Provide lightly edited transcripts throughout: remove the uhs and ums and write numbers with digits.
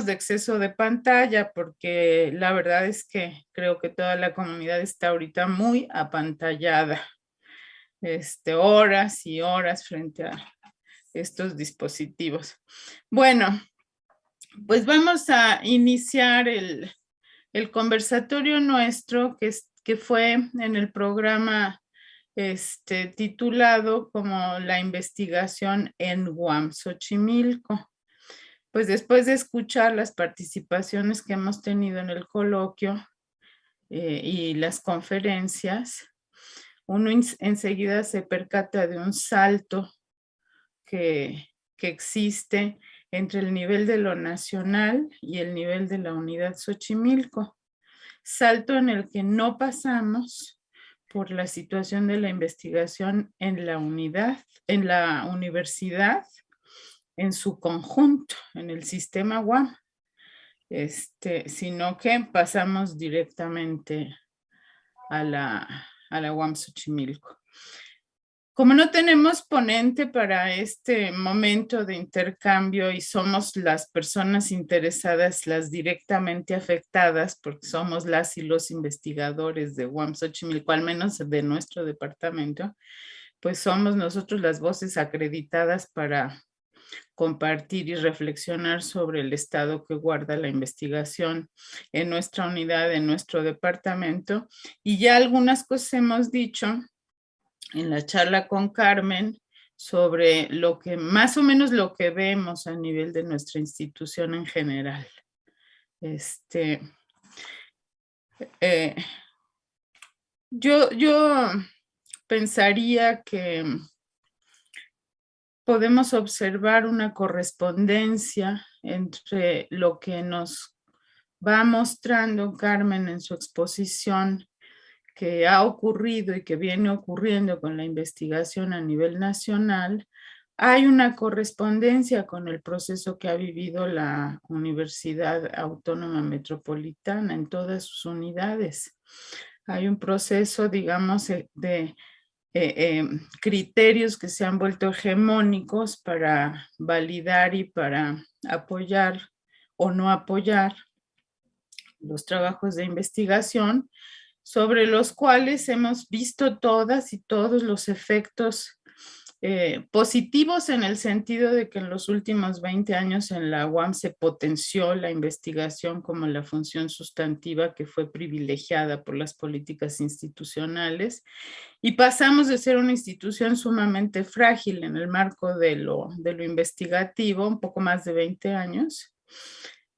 de exceso de pantalla, porque la verdad es que creo que toda la comunidad está ahorita muy apantallada, horas y horas frente a estos dispositivos. Bueno, pues vamos a iniciar el conversatorio nuestro que fue en el programa titulado como la investigación en UAM Xochimilco. Pues después de escuchar las participaciones que hemos tenido en el coloquio y las conferencias, uno enseguida se percata de un salto que existe entre el nivel de lo nacional y el nivel de la unidad Xochimilco. Salto en el que no pasamos por la situación de la investigación en la unidad, en la universidad, en su conjunto, en el sistema UAM, sino que pasamos directamente a la UAM Xochimilco. Como no tenemos ponente para este momento de intercambio y somos las personas interesadas, las directamente afectadas, porque somos las y los investigadores de UAM Xochimilco, al menos de nuestro departamento, pues somos nosotros las voces acreditadas para compartir y reflexionar sobre el estado que guarda la investigación en nuestra unidad, en nuestro departamento. Y ya algunas cosas hemos dicho en la charla con Carmen sobre lo que más o menos lo que vemos a nivel de nuestra institución en general. Yo pensaría que podemos observar una correspondencia entre lo que nos va mostrando Carmen en su exposición que ha ocurrido y que viene ocurriendo con la investigación a nivel nacional. Hay una correspondencia con el proceso que ha vivido la Universidad Autónoma Metropolitana en todas sus unidades. Hay un proceso, digamos, de criterios que se han vuelto hegemónicos para validar y para apoyar o no apoyar los trabajos de investigación, sobre los cuales hemos visto todas y todos los efectos positivos en el sentido de que en los últimos 20 años en la UAM se potenció la investigación como la función sustantiva que fue privilegiada por las políticas institucionales y pasamos de ser una institución sumamente frágil en el marco de lo investigativo, un poco más de 20 años,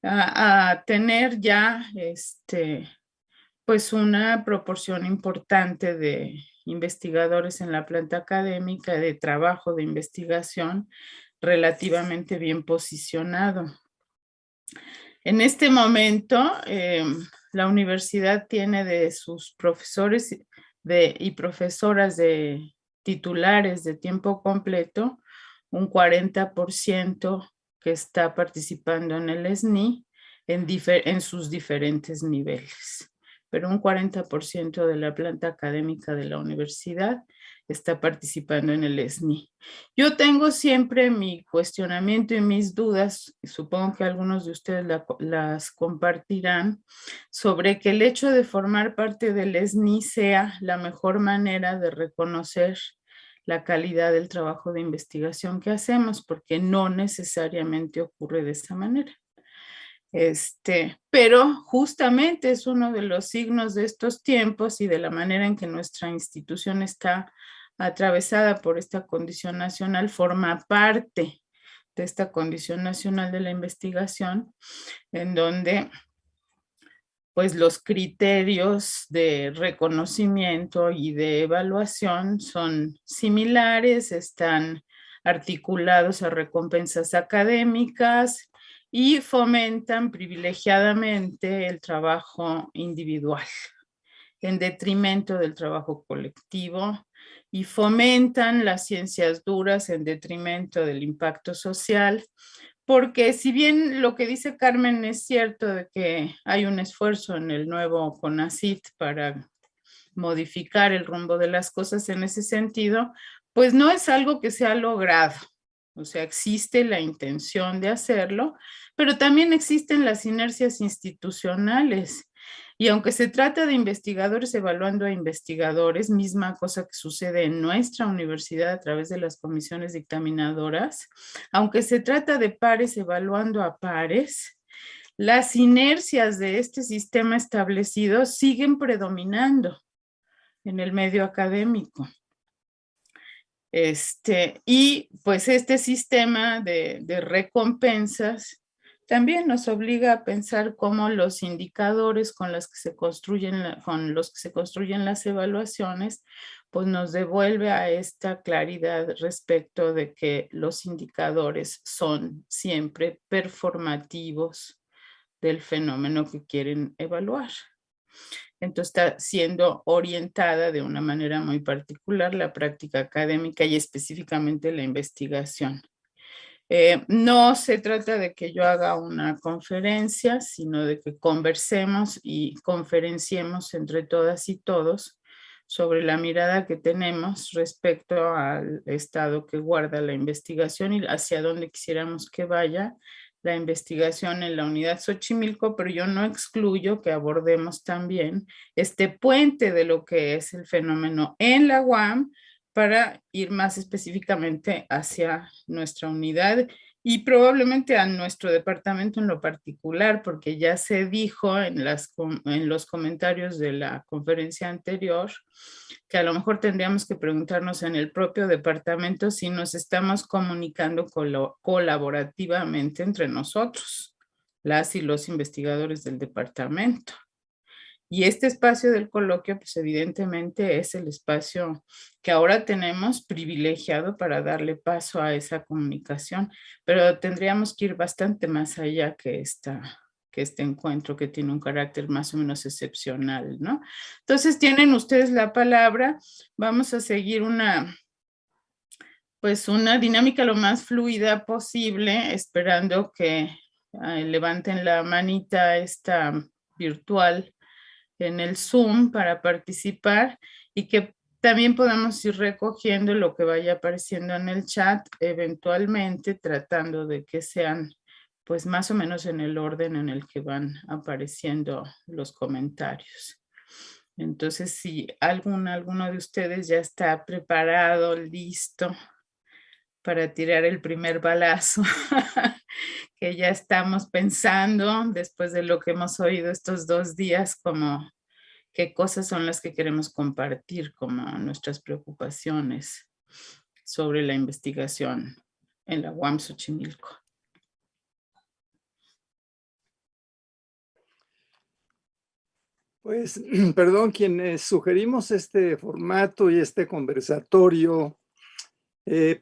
a tener ya pues una proporción importante de investigadores en la planta académica, de trabajo de investigación relativamente bien posicionado. En este momento, la universidad tiene de sus profesores y profesoras de titulares de tiempo completo un 40% que está participando en el SNI en sus diferentes niveles. Pero un 40% de la planta académica de la universidad está participando en el SNI. Yo tengo siempre mi cuestionamiento y mis dudas, y supongo que algunos de ustedes las compartirán, sobre que el hecho de formar parte del SNI sea la mejor manera de reconocer la calidad del trabajo de investigación que hacemos, porque no necesariamente ocurre de esa manera. Pero justamente es uno de los signos de estos tiempos y de la manera en que nuestra institución está atravesada por esta condición nacional, forma parte de esta condición nacional de la investigación, en donde pues los criterios de reconocimiento y de evaluación son similares, están articulados a recompensas académicas, y fomentan privilegiadamente el trabajo individual en detrimento del trabajo colectivo y fomentan las ciencias duras en detrimento del impacto social, porque si bien lo que dice Carmen es cierto de que hay un esfuerzo en el nuevo CONACYT para modificar el rumbo de las cosas en ese sentido, pues no es algo que se ha logrado. O sea, existe la intención de hacerlo, pero también existen las inercias institucionales. Y aunque se trata de investigadores evaluando a investigadores, misma cosa que sucede en nuestra universidad a través de las comisiones dictaminadoras, aunque se trata de pares evaluando a pares, las inercias de este sistema establecido siguen predominando en el medio académico. Y pues este sistema de recompensas también nos obliga a pensar cómo los indicadores con los que se construyen, las evaluaciones, pues nos devuelve a esta claridad respecto de que los indicadores son siempre performativos del fenómeno que quieren evaluar. Entonces está siendo orientada de una manera muy particular la práctica académica y específicamente la investigación. No se trata de que yo haga una conferencia, sino de que conversemos y conferenciemos entre todas y todos sobre la mirada que tenemos respecto al estado que guarda la investigación y hacia dónde quisiéramos que vaya la investigación en la unidad Xochimilco, pero yo no excluyo que abordemos también este puente de lo que es el fenómeno en la UAM para ir más específicamente hacia nuestra unidad y probablemente a nuestro departamento en lo particular, porque ya se dijo en los comentarios de la conferencia anterior que a lo mejor tendríamos que preguntarnos en el propio departamento si nos estamos comunicando colaborativamente entre nosotros, las y los investigadores del departamento. Y este espacio del coloquio, pues evidentemente es el espacio que ahora tenemos privilegiado para darle paso a esa comunicación, pero tendríamos que ir bastante más allá que este encuentro que tiene un carácter más o menos excepcional, ¿no? Entonces tienen ustedes la palabra, vamos a seguir una dinámica lo más fluida posible, esperando que levanten la manita esta virtual en el Zoom para participar y que también podamos ir recogiendo lo que vaya apareciendo en el chat, eventualmente tratando de que sean pues más o menos en el orden en el que van apareciendo los comentarios. Entonces, si alguno de ustedes ya está preparado, listo para tirar el primer balazo, que ya estamos pensando después de lo que hemos oído estos 2 días, como qué cosas son las que queremos compartir como nuestras preocupaciones sobre la investigación en la UAM Xochimilco. Pues, perdón, quienes sugerimos este formato y este conversatorio,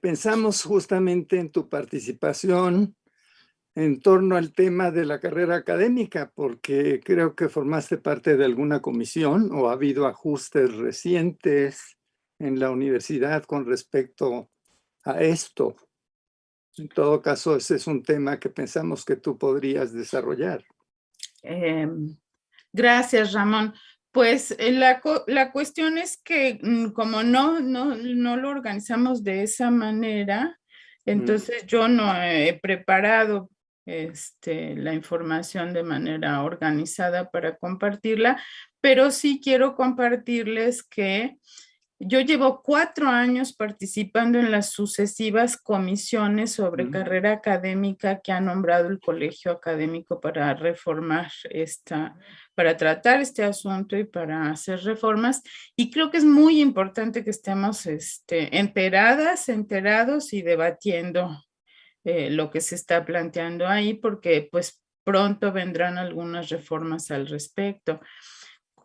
pensamos justamente en tu participación en torno al tema de la carrera académica, porque creo que formaste parte de alguna comisión o ha habido ajustes recientes en la universidad con respecto a esto. En todo caso, ese es un tema que pensamos que tú podrías desarrollar. Gracias, Ramón. Pues la cuestión es que como no lo organizamos de esa manera, entonces yo no he preparado la información de manera organizada para compartirla, pero sí quiero compartirles que yo llevo 4 años participando en las sucesivas comisiones sobre carrera académica que ha nombrado el Colegio Académico para reformar para tratar este asunto y para hacer reformas. Y creo que es muy importante que estemos enterados y debatiendo lo que se está planteando ahí, porque pues pronto vendrán algunas reformas al respecto.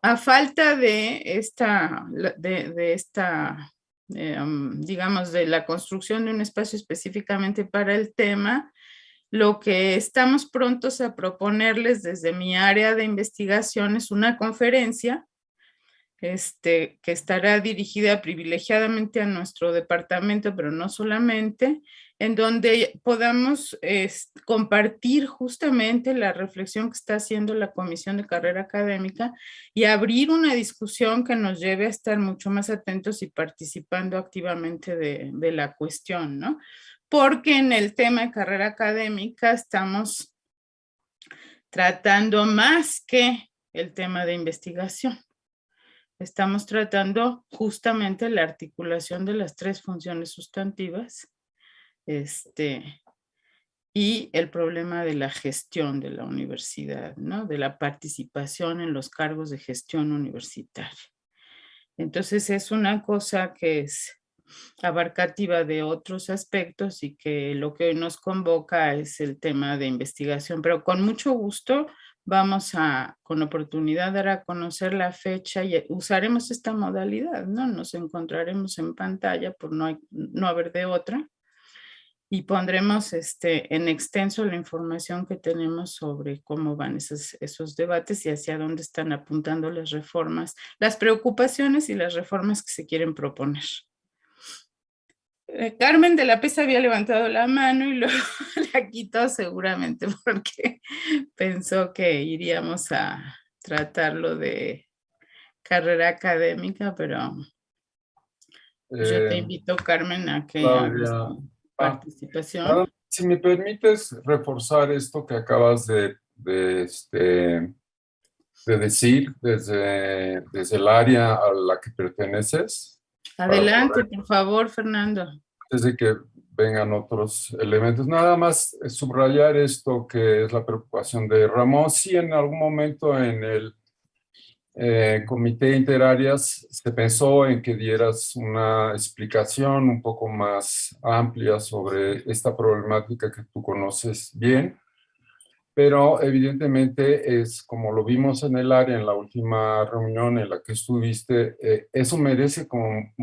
A falta de digamos, de la construcción de un espacio específicamente para el tema, lo que estamos prontos a proponerles desde mi área de investigación es una conferencia que estará dirigida privilegiadamente a nuestro departamento, pero no solamente, en donde podamos compartir justamente la reflexión que está haciendo la Comisión de Carrera Académica y abrir una discusión que nos lleve a estar mucho más atentos y participando activamente de la cuestión, ¿no? porque en el tema de carrera académica estamos tratando más que el tema de investigación. Estamos tratando justamente la articulación de las 3 funciones sustantivas, y el problema de la gestión de la universidad, ¿no? De la participación en los cargos de gestión universitaria. Entonces es una cosa que es abarcativa de otros aspectos y que lo que hoy nos convoca es el tema de investigación, pero con mucho gusto vamos a, con oportunidad, dar a conocer la fecha y usaremos esta modalidad, ¿no? Nos encontraremos en pantalla por no haber de otra. Y pondremos en extenso la información que tenemos sobre cómo van esos debates y hacia dónde están apuntando las reformas, las preocupaciones y las reformas que se quieren proponer. Carmen de la Pesa había levantado la mano y luego la quitó seguramente porque pensó que iríamos a tratarlo de carrera académica, pero yo te invito, Carmen, a que hagas Claudia, tu participación. nada, si me permites reforzar esto que acabas de decir desde el área a la que perteneces. Adelante, por favor, Fernando. Antes de que vengan otros elementos, nada más subrayar esto que es la preocupación de Ramón. Sí, en algún momento en el comité interáreas se pensó en que dieras una explicación un poco más amplia sobre esta problemática que tú conoces bien, pero evidentemente es como lo vimos en el área en la última reunión en la que estuviste, eso merece como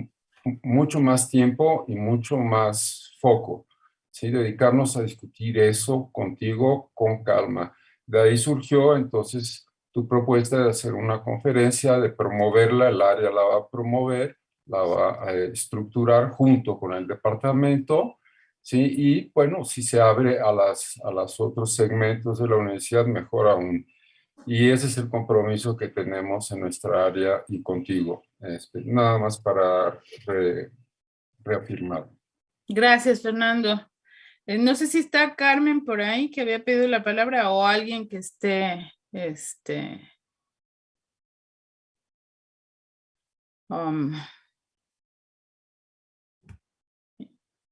mucho más tiempo y mucho más foco, ¿sí? Dedicarnos a discutir eso contigo con calma. De ahí surgió entonces tu propuesta de hacer una conferencia, de promoverla, el área la va a promover, la va a estructurar junto con el departamento, ¿sí? Y bueno, si se abre a los otros segmentos de la universidad, mejor aún. Y ese es el compromiso que tenemos en nuestra área y contigo. Nada más para reafirmar. Gracias, Fernando. No sé si está Carmen por ahí que había pedido la palabra o alguien que esté,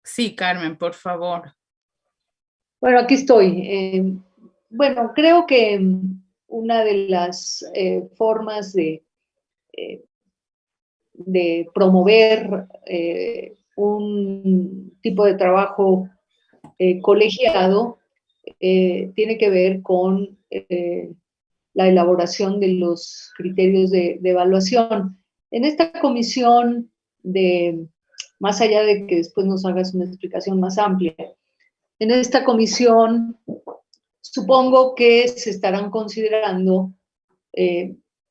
sí, Carmen, por favor. Bueno, aquí estoy. Bueno, creo que una de las formas de promover un tipo de trabajo colegiado tiene que ver con la elaboración de los criterios de evaluación. En esta comisión más allá de que después nos hagas una explicación más amplia, en esta comisión supongo que se estarán considerando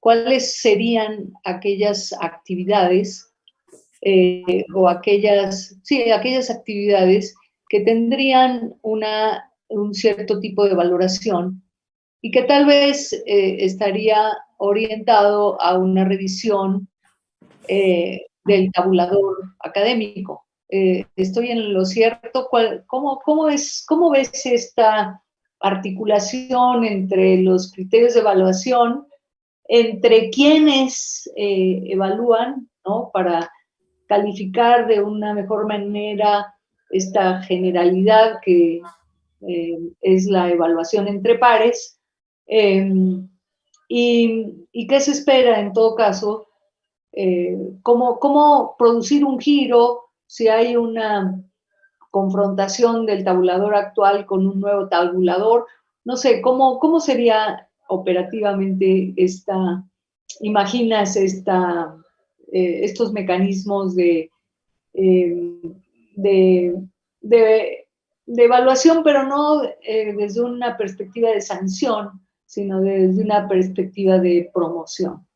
cuáles serían aquellas actividades o aquellas actividades que tendrían un cierto tipo de valoración y que tal vez estaría orientado a una revisión del tabulador académico. ¿Estoy en lo cierto? ¿Cómo ves esta articulación entre los criterios de evaluación, entre quienes evalúan, ¿no? Para calificar de una mejor manera esta generalidad que es la evaluación entre pares? ¿Y qué se espera en todo caso? ¿Cómo producir un giro si hay una confrontación del tabulador actual con un nuevo tabulador? No sé, ¿cómo sería operativamente imaginas estos mecanismos de evaluación, pero no desde una perspectiva de sanción, sino desde una perspectiva de promoción?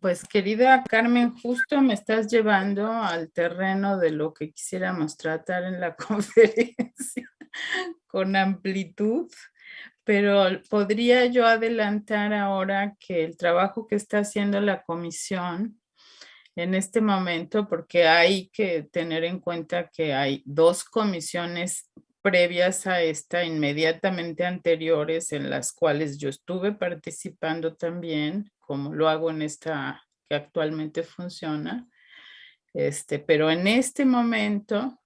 Pues querida Carmen, justo me estás llevando al terreno de lo que quisiéramos tratar en la conferencia con amplitud, pero podría yo adelantar ahora que el trabajo que está haciendo la comisión en este momento, porque hay que tener en cuenta que hay 2 comisiones previas a esta, inmediatamente anteriores, en las cuales yo estuve participando también, como lo hago en esta que actualmente funciona. Pero en este momento,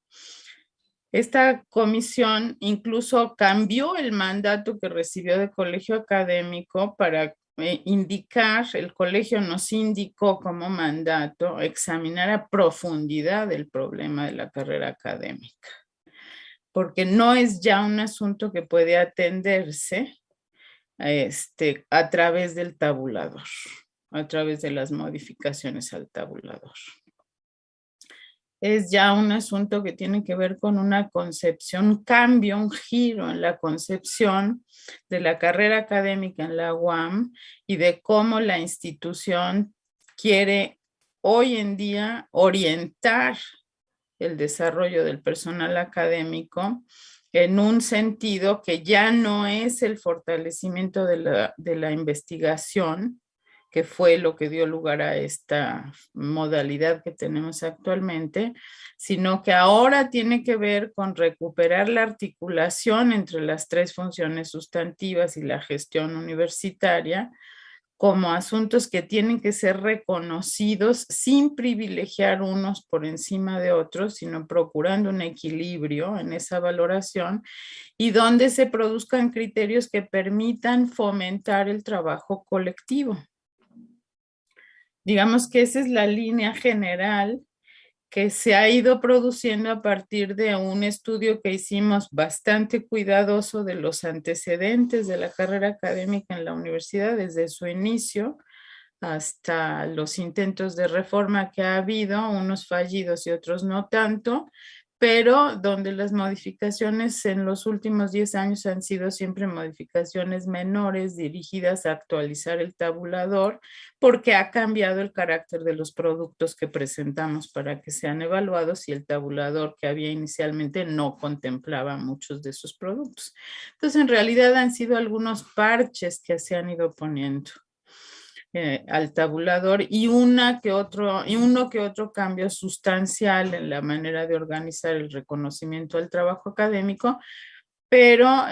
esta comisión incluso cambió el mandato que recibió del colegio académico para indicar, el colegio nos indicó como mandato examinar a profundidad el problema de la carrera académica, porque no es ya un asunto que puede atenderse a través del tabulador, a través de las modificaciones al tabulador. Es ya un asunto que tiene que ver con una concepción, un cambio, un giro en la concepción de la carrera académica en la UAM y de cómo la institución quiere hoy en día orientar el desarrollo del personal académico en un sentido que ya no es el fortalecimiento de la investigación, que fue lo que dio lugar a esta modalidad que tenemos actualmente, sino que ahora tiene que ver con recuperar la articulación entre las 3 funciones sustantivas y la gestión universitaria como asuntos que tienen que ser reconocidos sin privilegiar unos por encima de otros, sino procurando un equilibrio en esa valoración y donde se produzcan criterios que permitan fomentar el trabajo colectivo. Digamos que esa es la línea general que se ha ido produciendo a partir de un estudio que hicimos bastante cuidadoso de los antecedentes de la carrera académica en la universidad desde su inicio hasta los intentos de reforma que ha habido, unos fallidos y otros no tanto, pero donde las modificaciones en los últimos 10 años han sido siempre modificaciones menores dirigidas a actualizar el tabulador porque ha cambiado el carácter de los productos que presentamos para que sean evaluados y el tabulador que había inicialmente no contemplaba muchos de esos productos. Entonces, en realidad han sido algunos parches que se han ido poniendo al tabulador y uno que otro cambio sustancial en la manera de organizar el reconocimiento del trabajo académico, pero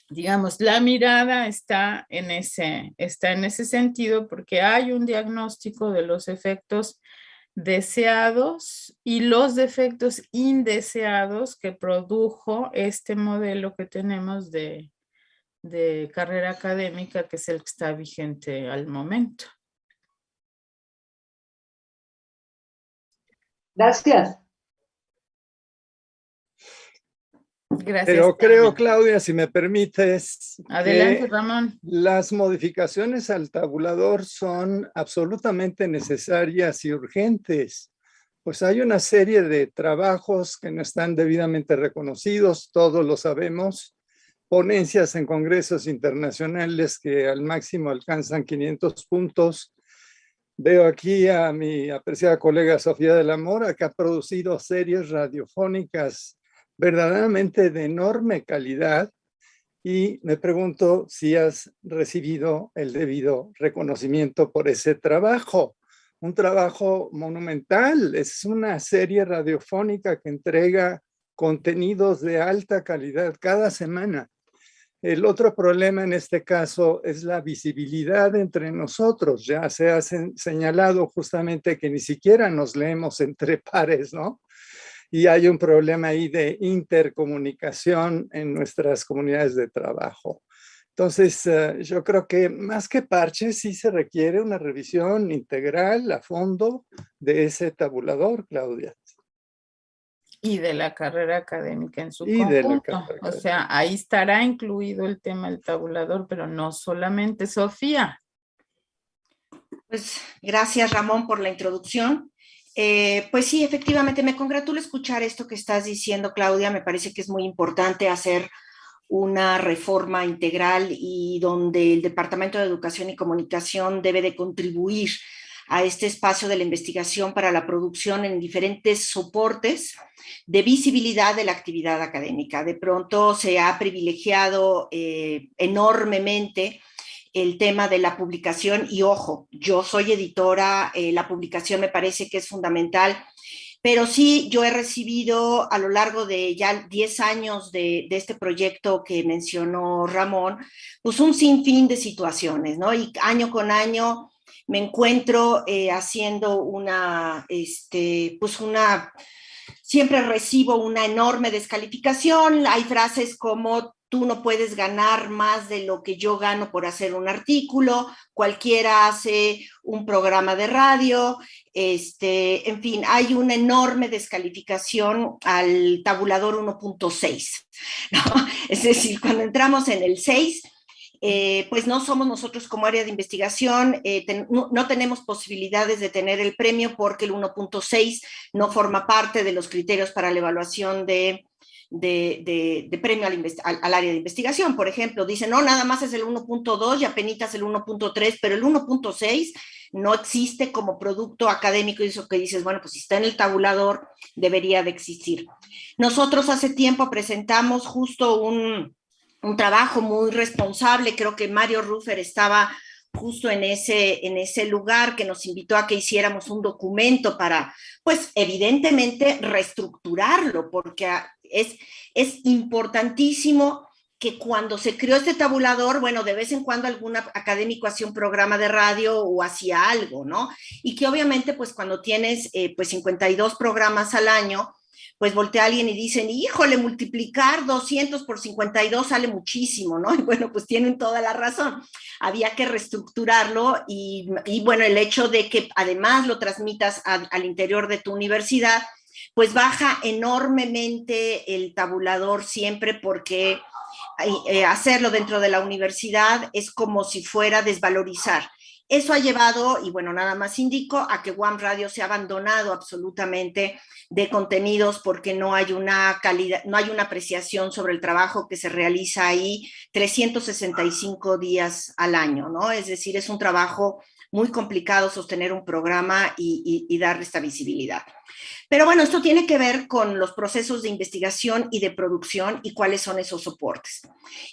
digamos, la mirada está en ese sentido porque hay un diagnóstico de los efectos deseados y los defectos indeseados que produjo este modelo que tenemos de carrera académica, que es el que está vigente al momento. Gracias. Gracias. Pero creo, Claudia, si me permites, adelante, que Ramón. las modificaciones al tabulador son absolutamente necesarias y urgentes. Pues hay una serie de trabajos que no están debidamente reconocidos, todos lo sabemos, ponencias en congresos internacionales que al máximo alcanzan 500 puntos. Veo aquí a mi apreciada colega Sofía de la Mora, que ha producido series radiofónicas verdaderamente de enorme calidad, y me pregunto si has recibido el debido reconocimiento por ese trabajo. Un trabajo monumental, es una serie radiofónica que entrega contenidos de alta calidad cada semana. El otro problema en este caso es la visibilidad entre nosotros. Ya se ha señalado justamente que ni siquiera nos leemos entre pares, ¿no? Y hay un problema ahí de intercomunicación en nuestras comunidades de trabajo. Entonces, yo creo que más que parches, sí se requiere una revisión integral a fondo de ese tabulador, Claudia. Y de la carrera académica en su Y de la conjunto. carrera O sea, ahí estará incluido el tema del tabulador, pero no solamente. Sofía. Pues gracias, Ramón, por la introducción. Pues sí, efectivamente, me congratulo escuchar esto que estás diciendo, Claudia. Me parece que es muy importante hacer una reforma integral y donde el Departamento de Educación y Comunicación debe de contribuir a este espacio de la investigación para la producción en diferentes soportes de visibilidad de la actividad académica. De pronto se ha privilegiado enormemente el tema de la publicación. Y ojo, yo soy editora, la publicación me parece que es fundamental, pero sí yo he recibido a lo largo de ya 10 años de este proyecto que mencionó Ramón, pues un sinfín de situaciones, ¿no? Y año con año me encuentro haciendo siempre recibo una enorme descalificación. Hay frases como: tú no puedes ganar más de lo que yo gano por hacer un artículo, cualquiera hace un programa de radio, en fin, hay una enorme descalificación al tabulador 1.6, ¿no? Es decir, cuando entramos en el 6, pues no somos nosotros como área de investigación, no tenemos posibilidades de tener el premio porque el 1.6 no forma parte de los criterios para la evaluación de premio al área de investigación. Por ejemplo, dicen, no, nada más es el 1.2 y apenitas el 1.3, pero el 1.6 no existe como producto académico, y eso que dices, bueno, pues si está en el tabulador, debería de existir. Nosotros hace tiempo presentamos justo un trabajo muy responsable, creo que Mario Ruffer estaba justo en ese lugar, que nos invitó a que hiciéramos un documento para, pues evidentemente, reestructurarlo, porque es importantísimo que cuando se creó este tabulador, bueno, de vez en cuando algún académico hacía un programa de radio o hacía algo, ¿no? Y que obviamente, pues cuando tienes pues 52 programas al año, pues voltea a alguien y dicen, híjole, multiplicar 200 por 52 sale muchísimo, ¿no? Y bueno, pues tienen toda la razón. Había que reestructurarlo y bueno, el hecho de que además lo transmitas al interior de tu universidad, pues baja enormemente el tabulador siempre, porque hacerlo dentro de la universidad es como si fuera desvalorizar. Eso ha llevado, y bueno, nada más indico, a que Guam Radio se ha abandonado absolutamente de contenidos porque no hay una calidad, no hay una apreciación sobre el trabajo que se realiza ahí 365 días al año, ¿no? Es decir, es un trabajo muy complicado sostener un programa y darle esta visibilidad. Pero bueno, esto tiene que ver con los procesos de investigación y de producción y cuáles son esos soportes.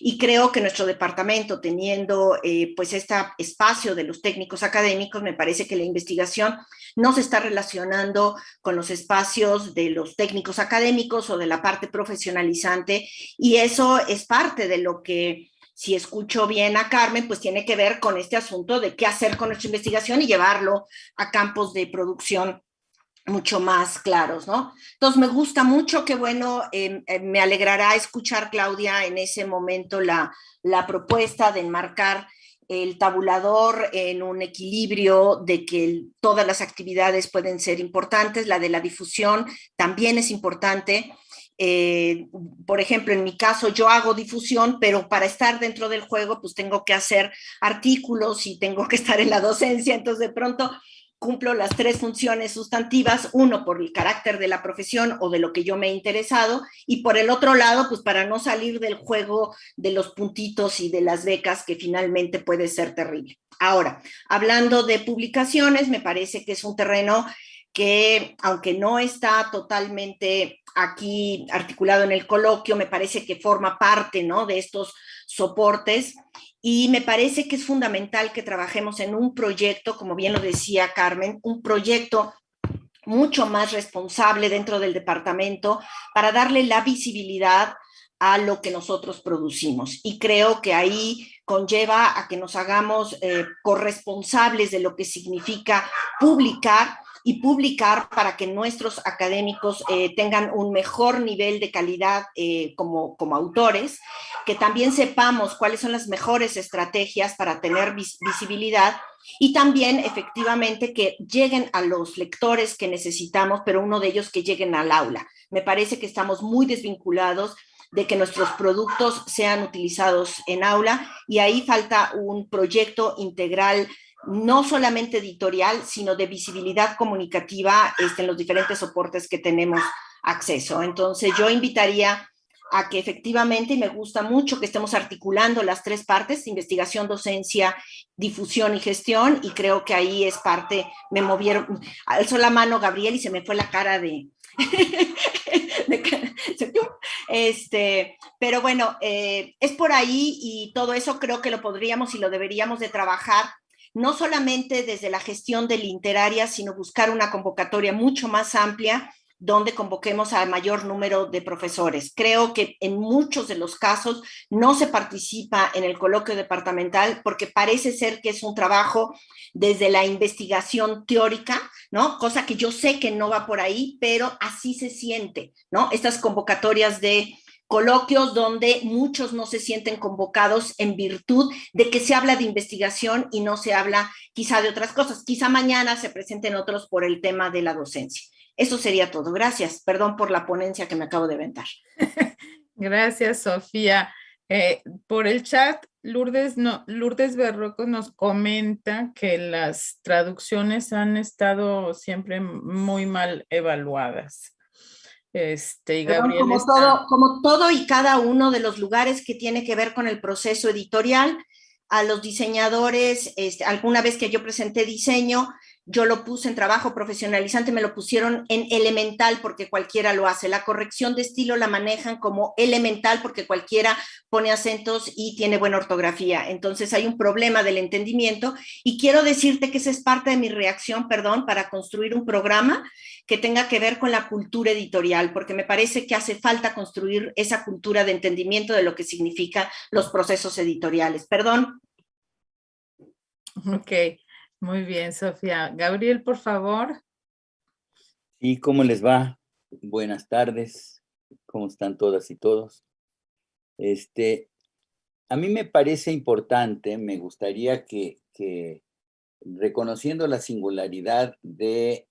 Y creo que nuestro departamento, teniendo pues este espacio de los técnicos académicos, me parece que la investigación no se está relacionando con los espacios de los técnicos académicos o de la parte profesionalizante, y eso es parte de lo que, si escucho bien a Carmen, pues tiene que ver con este asunto de qué hacer con nuestra investigación y llevarlo a campos de producción mucho más claros, ¿no? Entonces me gusta mucho, qué bueno, me alegrará escuchar, Claudia, en ese momento la propuesta de enmarcar el tabulador en un equilibrio de que todas las actividades pueden ser importantes, la de la difusión también es importante. Por ejemplo, en mi caso yo hago difusión, pero para estar dentro del juego pues tengo que hacer artículos y tengo que estar en la docencia, entonces de pronto cumplo las tres funciones sustantivas, uno por el carácter de la profesión o de lo que yo me he interesado, y por el otro lado, pues para no salir del juego de los puntitos y de las becas, que finalmente puede ser terrible. Ahora, hablando de publicaciones, me parece que es un terreno que, aunque no está totalmente aquí articulado en el coloquio, me parece que forma parte, ¿no?, de estos soportes. Y me parece que es fundamental que trabajemos en un proyecto, como bien lo decía Carmen, un proyecto mucho más responsable dentro del departamento para darle la visibilidad a lo que nosotros producimos. Y creo que ahí conlleva a que nos hagamos corresponsables de lo que significa publicar, y publicar para que nuestros académicos tengan un mejor nivel de calidad como autores, que también sepamos cuáles son las mejores estrategias para tener visibilidad, y también efectivamente que lleguen a los lectores que necesitamos, pero uno de ellos que lleguen al aula. Me parece que estamos muy desvinculados de que nuestros productos sean utilizados en aula, y ahí falta un proyecto integral, no solamente editorial, sino de visibilidad comunicativa en los diferentes soportes que tenemos acceso. Entonces yo invitaría a que efectivamente, y me gusta mucho que estemos articulando las tres partes, investigación, docencia, difusión y gestión, y creo que ahí es parte, me movieron, alzó la mano Gabriel y se me fue la cara Pero bueno, es por ahí y todo eso creo que lo podríamos y lo deberíamos de trabajar, no solamente desde la gestión de literaria, sino buscar una convocatoria mucho más amplia donde convoquemos a mayor número de profesores. Creo que en muchos de los casos no se participa en el coloquio departamental porque parece ser que es un trabajo desde la investigación teórica, ¿no? Cosa que yo sé que no va por ahí, pero así se siente, ¿no? Estas convocatorias de coloquios donde muchos no se sienten convocados en virtud de que se habla de investigación y no se habla quizá de otras cosas. Quizá mañana se presenten otros por el tema de la docencia. Eso sería todo. Gracias. Perdón por la ponencia que me acabo de aventar. Gracias, Sofía. Por el chat, Lourdes Berroco nos comenta que las traducciones han estado siempre muy mal evaluadas. Y Perdón, Gabriel está... como todo y cada uno de los lugares que tiene que ver con el proceso editorial, a los diseñadores, alguna vez que yo presenté diseño, yo lo puse en trabajo profesionalizante, me lo pusieron en elemental porque cualquiera lo hace. La corrección de estilo la manejan como elemental porque cualquiera pone acentos y tiene buena ortografía. Entonces hay un problema del entendimiento y quiero decirte que esa es parte de mi reacción, perdón, para construir un programa que tenga que ver con la cultura editorial, porque me parece que hace falta construir esa cultura de entendimiento de lo que significan los procesos editoriales. Perdón. Ok, muy bien, Sofía. Gabriel, por favor. ¿Y cómo les va? Buenas tardes. ¿Cómo están todas y todos? A mí me parece importante, me gustaría que reconociendo la singularidad de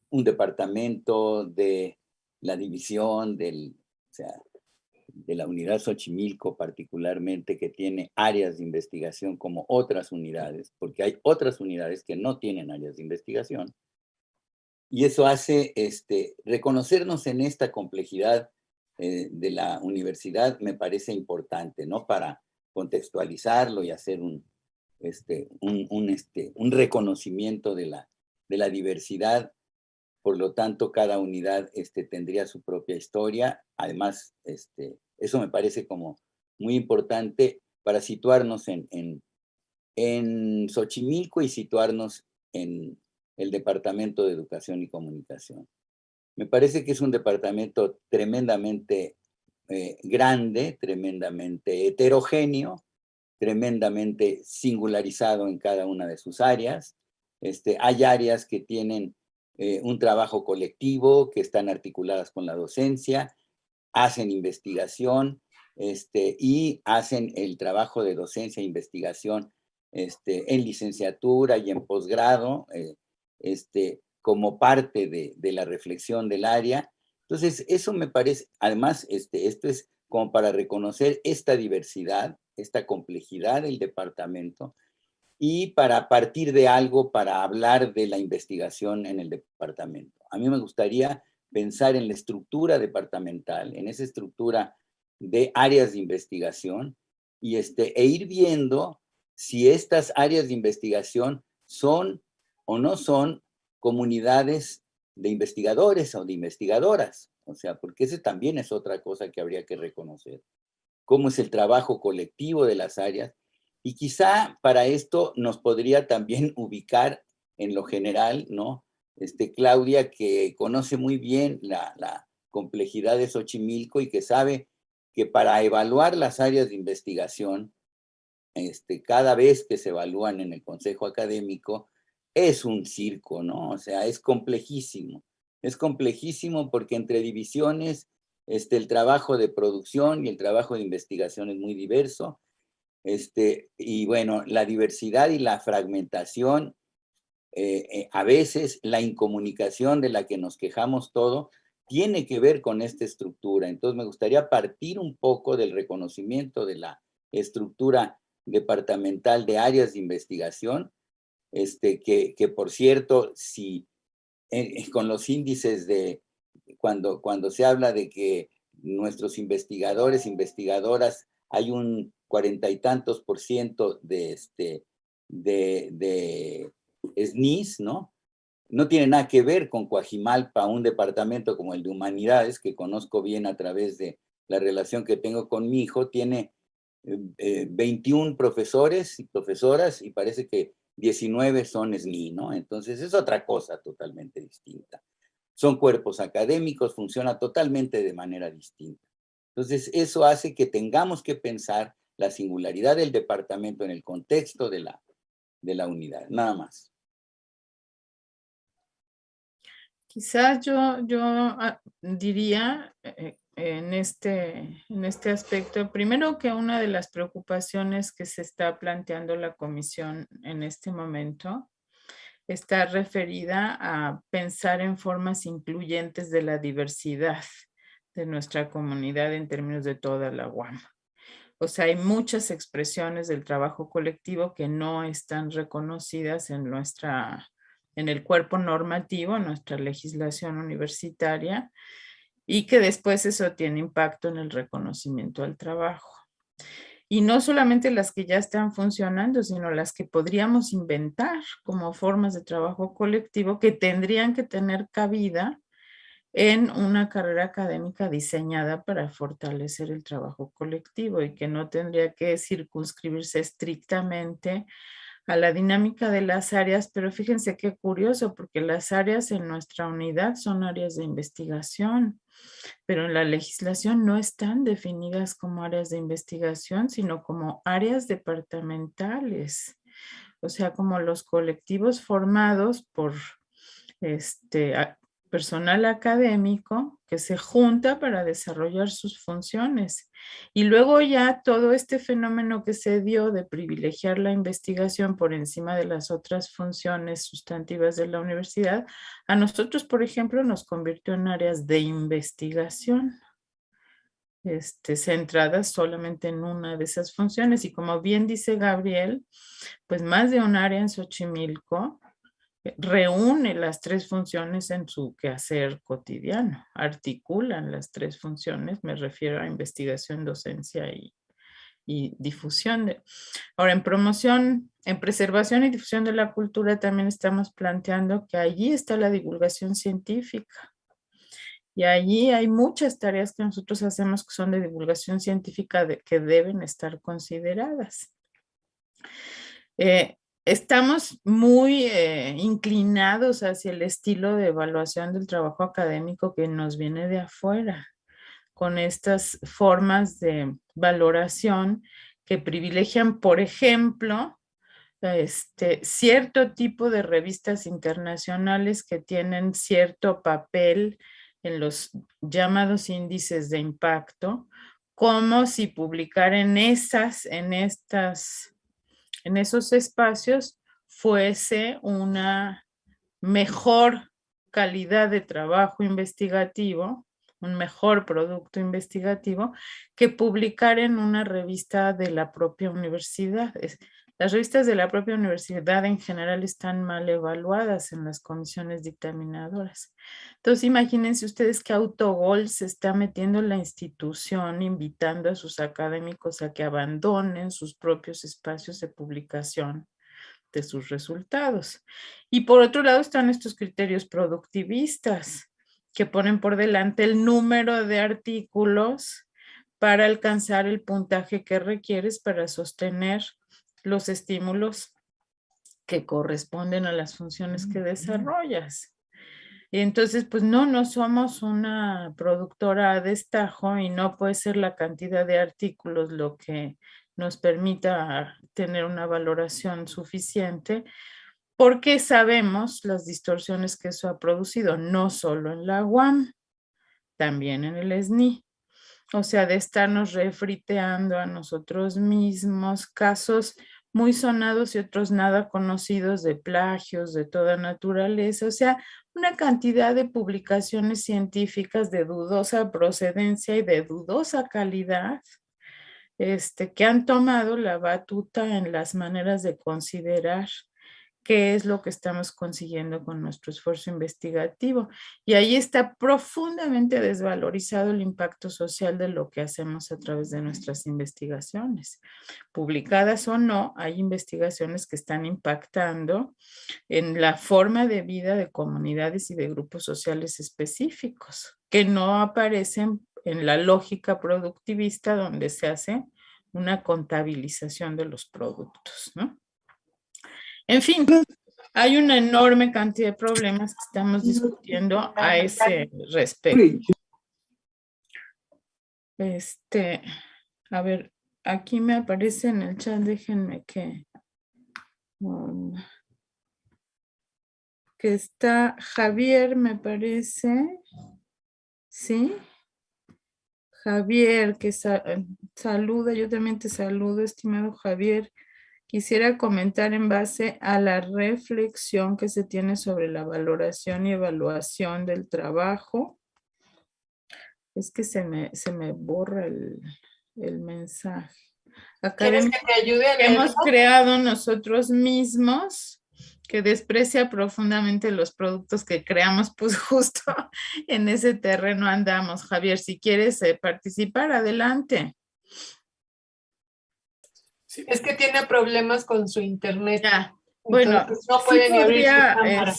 un departamento, de la división, o sea, de la unidad Xochimilco particularmente, que tiene áreas de investigación como otras unidades, porque hay otras unidades que no tienen áreas de investigación, y eso hace reconocernos en esta complejidad de la universidad, me parece importante, ¿no? Para contextualizarlo y hacer un reconocimiento de la diversidad. Por lo tanto, cada unidad tendría su propia historia. Además, eso me parece como muy importante para situarnos en Xochimilco y situarnos en el Departamento de Educación y Comunicación. Me parece que es un departamento tremendamente grande, tremendamente heterogéneo, tremendamente singularizado en cada una de sus áreas. Hay áreas que tienen un trabajo colectivo, que están articuladas con la docencia, hacen investigación y hacen el trabajo de docencia e investigación en licenciatura y en posgrado, como parte de la reflexión del área. Entonces, eso me parece, además, esto es como para reconocer esta diversidad, esta complejidad del departamento, y para partir de algo para hablar de la investigación en el departamento. A mí me gustaría pensar en la estructura departamental, en esa estructura de áreas de investigación, y e ir viendo si estas áreas de investigación son o no son comunidades de investigadores o de investigadoras. O sea, porque esa también es otra cosa que habría que reconocer. Cómo es el trabajo colectivo de las áreas. Y quizá para esto nos podría también ubicar en lo general, ¿no? Claudia, que conoce muy bien la complejidad de Xochimilco y que sabe que para evaluar las áreas de investigación, cada vez que se evalúan en el consejo académico, es un circo, ¿no? O sea, es complejísimo. Es complejísimo porque entre divisiones, el trabajo de producción y el trabajo de investigación es muy diverso. Y bueno, la diversidad y la fragmentación, a veces la incomunicación de la que nos quejamos todo, tiene que ver con esta estructura. Entonces me gustaría partir un poco del reconocimiento de la estructura departamental de áreas de investigación, que por cierto, si con los índices de cuando se habla de que nuestros investigadores, investigadoras, hay un 40 y tantos % de SNIS, ¿no? No tiene nada que ver con Coajimalpa, un departamento como el de Humanidades, que conozco bien a través de la relación que tengo con mi hijo, tiene 21 profesores y profesoras y parece que 19 son SNI, ¿no? Entonces es otra cosa totalmente distinta. Son cuerpos académicos, funciona totalmente de manera distinta. Entonces eso hace que tengamos que pensar la singularidad del departamento en el contexto de la unidad, nada más. Quizás yo diría en este aspecto, primero que una de las preocupaciones que se está planteando la comisión en este momento está referida a pensar en formas incluyentes de la diversidad de nuestra comunidad en términos de toda la UAM. O sea, hay muchas expresiones del trabajo colectivo que no están reconocidas en el cuerpo normativo, en nuestra legislación universitaria, y que después eso tiene impacto en el reconocimiento al trabajo. Y no solamente las que ya están funcionando, sino las que podríamos inventar como formas de trabajo colectivo que tendrían que tener cabida en una carrera académica diseñada para fortalecer el trabajo colectivo y que no tendría que circunscribirse estrictamente a la dinámica de las áreas, pero fíjense qué curioso, porque las áreas en nuestra unidad son áreas de investigación, pero en la legislación no están definidas como áreas de investigación, sino como áreas departamentales, o sea, como los colectivos formados por personal académico que se junta para desarrollar sus funciones. Y luego ya todo este fenómeno que se dio de privilegiar la investigación por encima de las otras funciones sustantivas de la universidad, a nosotros, por ejemplo, nos convirtió en áreas de investigación. Centradas solamente en una de esas funciones. Y como bien dice Gabriel, pues más de un área en Xochimilco reúne las tres funciones en su quehacer cotidiano, articulan las tres funciones, me refiero a investigación, docencia y difusión. Ahora, en promoción, en preservación y difusión de la cultura también estamos planteando que allí está la divulgación científica. Y allí hay muchas tareas que nosotros hacemos que son de divulgación científica que deben estar consideradas. Estamos muy inclinados hacia el estilo de evaluación del trabajo académico que nos viene de afuera, con estas formas de valoración que privilegian, por ejemplo, cierto tipo de revistas internacionales que tienen cierto papel en los llamados índices de impacto, como si publicar en esos espacios fuese una mejor calidad de trabajo investigativo, un mejor producto investigativo, que publicar en una revista de la propia universidad. Las revistas de la propia universidad en general están mal evaluadas en las comisiones dictaminadoras. Entonces, imagínense ustedes qué autogol se está metiendo en la institución, invitando a sus académicos a que abandonen sus propios espacios de publicación de sus resultados. Y por otro lado están estos criterios productivistas que ponen por delante el número de artículos para alcanzar el puntaje que requieres para sostener los estímulos que corresponden a las funciones que desarrollas. Y entonces, pues no somos una productora a destajo y no puede ser la cantidad de artículos lo que nos permita tener una valoración suficiente, porque sabemos las distorsiones que eso ha producido, no solo en la UAM, también en el SNI. O sea, de estarnos refriteando a nosotros mismos, casos muy sonados y otros nada conocidos de plagios de toda naturaleza. O sea, una cantidad de publicaciones científicas de dudosa procedencia y de dudosa calidad, que han tomado la batuta en las maneras de considerar qué es lo que estamos consiguiendo con nuestro esfuerzo investigativo. Y ahí está profundamente desvalorizado el impacto social de lo que hacemos a través de nuestras investigaciones. Publicadas o no, hay investigaciones que están impactando en la forma de vida de comunidades y de grupos sociales específicos, que no aparecen en la lógica productivista donde se hace una contabilización de los productos, ¿no? En fin, hay una enorme cantidad de problemas que estamos discutiendo a ese respecto. A ver, aquí me aparece en el chat, déjenme que está Javier, me parece, ¿sí? Javier, que saluda, yo también te saludo, estimado Javier. Quisiera comentar en base a la reflexión que se tiene sobre la valoración y evaluación del trabajo. Es que se me borra el mensaje. ¿Quieres que te ayude a leerlo? Hemos creado nosotros mismos, que desprecia profundamente los productos que creamos, pues justo en ese terreno andamos. Javier, si quieres participar, adelante. Sí, es que tiene problemas con su internet. Ya. Bueno, entonces no puede ni abrir su cámara.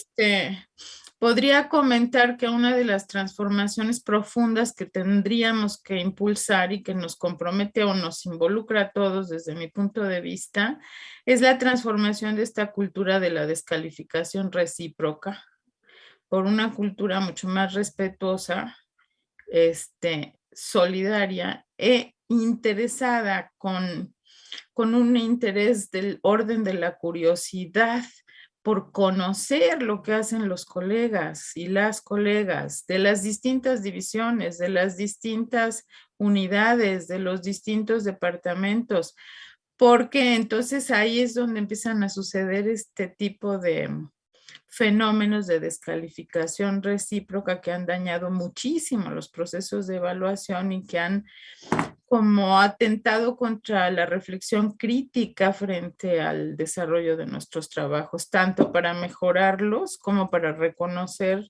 Podría comentar que una de las transformaciones profundas que tendríamos que impulsar y que nos compromete o nos involucra a todos desde mi punto de vista es la transformación de esta cultura de la descalificación recíproca por una cultura mucho más respetuosa, solidaria e interesada con un interés del orden de la curiosidad por conocer lo que hacen los colegas y las colegas de las distintas divisiones, de las distintas unidades, de los distintos departamentos, porque entonces ahí es donde empiezan a suceder este tipo de fenómenos de descalificación recíproca que han dañado muchísimo los procesos de evaluación y que han como atentado contra la reflexión crítica frente al desarrollo de nuestros trabajos, tanto para mejorarlos como para reconocer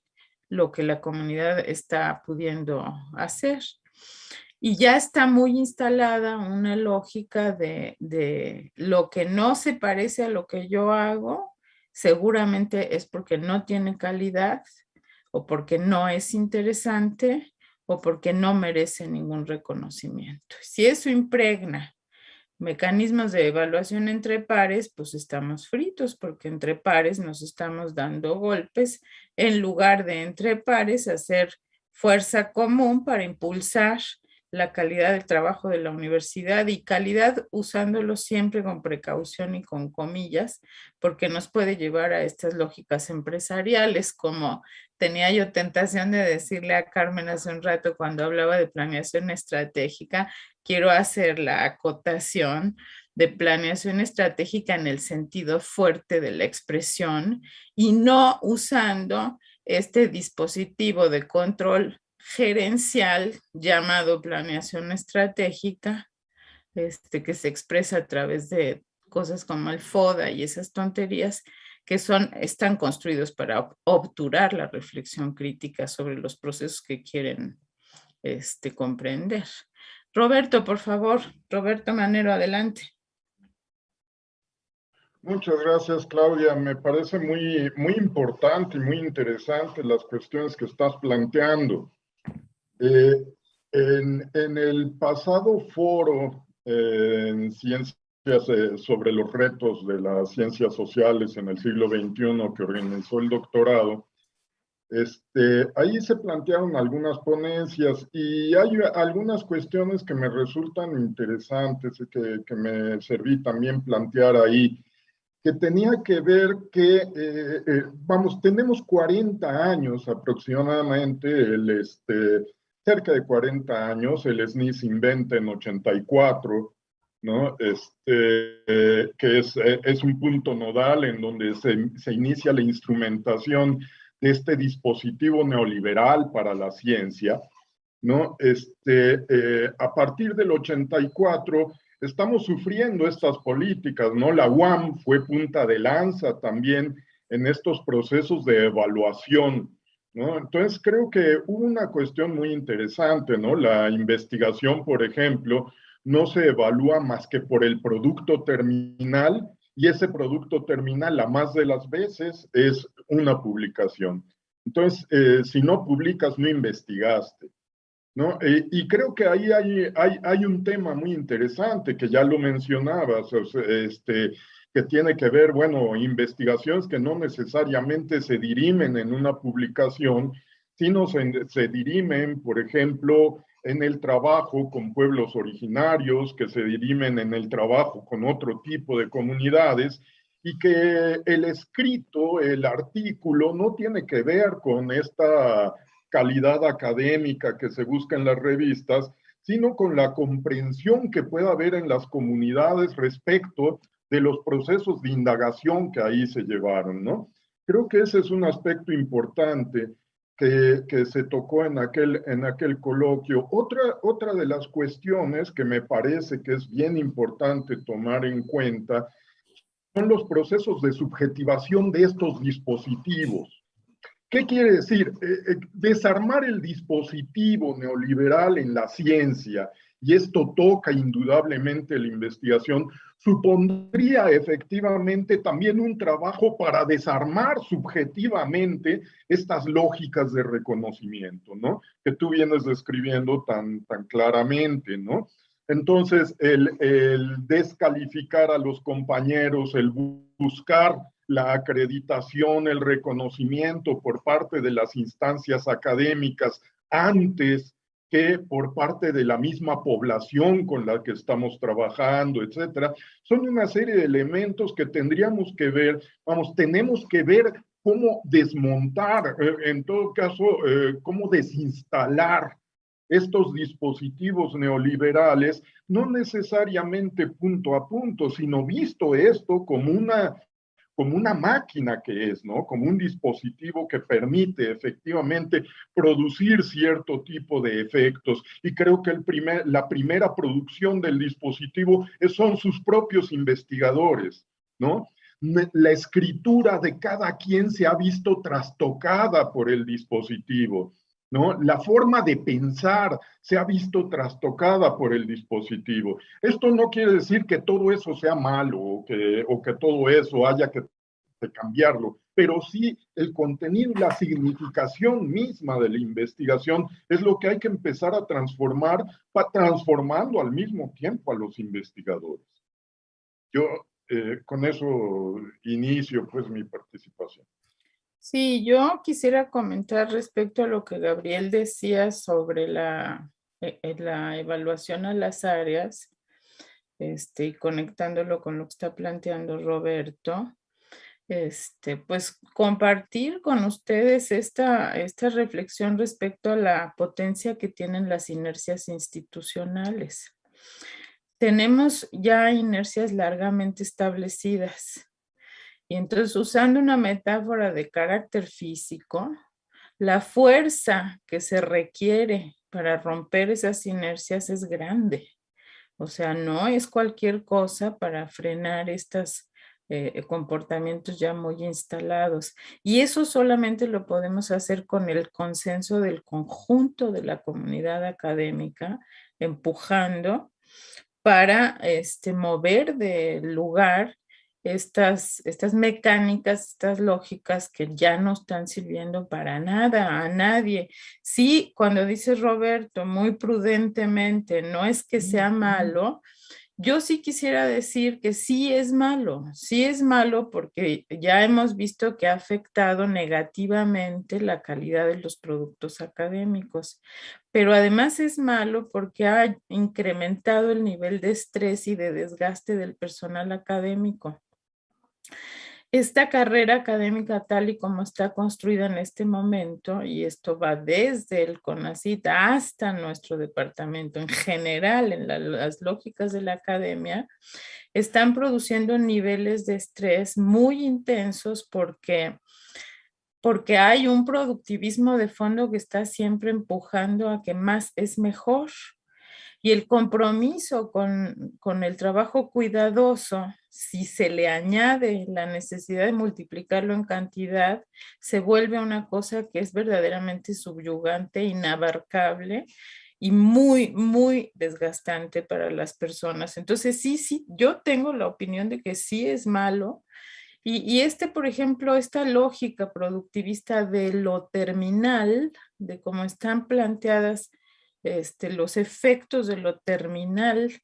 lo que la comunidad está pudiendo hacer. Y ya está muy instalada una lógica de lo que no se parece a lo que yo hago, seguramente es porque no tiene calidad o porque no es interesante o porque no merece ningún reconocimiento. Si eso impregna mecanismos de evaluación entre pares, pues estamos fritos porque entre pares nos estamos dando golpes en lugar de entre pares hacer fuerza común para impulsar la calidad del trabajo de la universidad y calidad usándolo siempre con precaución y con comillas, porque nos puede llevar a estas lógicas empresariales, como tenía yo tentación de decirle a Carmen hace un rato cuando hablaba de planeación estratégica, quiero hacer la acotación de planeación estratégica en el sentido fuerte de la expresión y no usando este dispositivo de control gerencial llamado planeación estratégica, que se expresa a través de cosas como el FODA y esas tonterías que están construidos para obturar la reflexión crítica sobre los procesos que quieren comprender. Roberto, por favor. Roberto Manero, adelante. Muchas gracias, Claudia. Me parece muy importante y muy interesante las cuestiones que estás planteando. En el pasado foro en ciencias sobre los retos de las ciencias sociales en el siglo XXI que organizó el doctorado, ahí se plantearon algunas ponencias y hay algunas cuestiones que me resultan interesantes y que me serví también plantear ahí, que tenía que ver que, tenemos 40 años aproximadamente, cerca de 40 años, el SNI se inventa en 84, ¿no? Que es un punto nodal en donde se inicia la instrumentación de este dispositivo neoliberal para la ciencia, ¿no? A partir del 84 estamos sufriendo estas políticas, ¿no? La UAM fue punta de lanza también en estos procesos de evaluación, ¿no? Entonces creo que hubo una cuestión muy interesante, ¿no? La investigación, por ejemplo, no se evalúa más que por el producto terminal y ese producto terminal la más de las veces es una publicación. Entonces, si no publicas, no investigaste. ¿no? Y creo que ahí hay un tema muy interesante que ya lo mencionabas, o sea, que tiene que ver, bueno, investigaciones que no necesariamente se dirimen en una publicación, sino se dirimen, por ejemplo, en el trabajo con pueblos originarios, que se dirimen en el trabajo con otro tipo de comunidades, y que el escrito, el artículo, no tiene que ver con esta calidad académica que se busca en las revistas, sino con la comprensión que pueda haber en las comunidades respecto de los procesos de indagación que ahí se llevaron, ¿no? Creo que ese es un aspecto importante que se tocó en aquel coloquio. Otra de las cuestiones que me parece que es bien importante tomar en cuenta son los procesos de subjetivación de estos dispositivos. ¿Qué quiere decir? Desarmar el dispositivo neoliberal en la ciencia, y esto toca indudablemente la investigación, supondría efectivamente también un trabajo para desarmar subjetivamente estas lógicas de reconocimiento, ¿no? Que tú vienes describiendo tan claramente, ¿no? Entonces, el descalificar a los compañeros, el buscar la acreditación, el reconocimiento por parte de las instancias académicas antes que por parte de la misma población con la que estamos trabajando, etcétera, son una serie de elementos que tendríamos que ver, tenemos que ver cómo desmontar, en todo caso, cómo desinstalar estos dispositivos neoliberales, no necesariamente punto a punto, sino visto esto como una máquina que es, ¿no? Como un dispositivo que permite efectivamente producir cierto tipo de efectos. Y creo que la primera producción del dispositivo son sus propios investigadores, ¿no? La escritura de cada quien se ha visto trastocada por el dispositivo, ¿no? La forma de pensar se ha visto trastocada por el dispositivo. Esto no quiere decir que todo eso sea malo o que todo eso haya que cambiarlo, pero sí el contenido y la significación misma de la investigación es lo que hay que empezar a transformar, transformando al mismo tiempo a los investigadores. Yo con eso inicio pues mi participación. Sí, yo quisiera comentar respecto a lo que Gabriel decía sobre la evaluación a las áreas, y conectándolo con lo que está planteando Roberto, pues compartir con ustedes esta reflexión respecto a la potencia que tienen las inercias institucionales. Tenemos ya inercias largamente establecidas. Y entonces, usando una metáfora de carácter físico, la fuerza que se requiere para romper esas inercias es grande. O sea, no es cualquier cosa para frenar estos comportamientos ya muy instalados. Y eso solamente lo podemos hacer con el consenso del conjunto de la comunidad académica, empujando para mover del lugar estas mecánicas, estas lógicas que ya no están sirviendo para nada a nadie. Sí, cuando dice Roberto muy prudentemente, no es que sea malo, yo sí quisiera decir que sí es malo porque ya hemos visto que ha afectado negativamente la calidad de los productos académicos, pero además es malo porque ha incrementado el nivel de estrés y de desgaste del personal académico. Esta carrera académica tal y como está construida en este momento, y esto va desde el CONACYT hasta nuestro departamento en general, en las lógicas de la academia, están produciendo niveles de estrés muy intensos porque hay un productivismo de fondo que está siempre empujando a que más es mejor. Y el compromiso con el trabajo cuidadoso, si se le añade la necesidad de multiplicarlo en cantidad, se vuelve una cosa que es verdaderamente subyugante, inabarcable y muy, muy desgastante para las personas. Entonces, sí, yo tengo la opinión de que sí es malo. Y por ejemplo, esta lógica productivista de lo terminal, de cómo están planteadas los efectos de lo terminal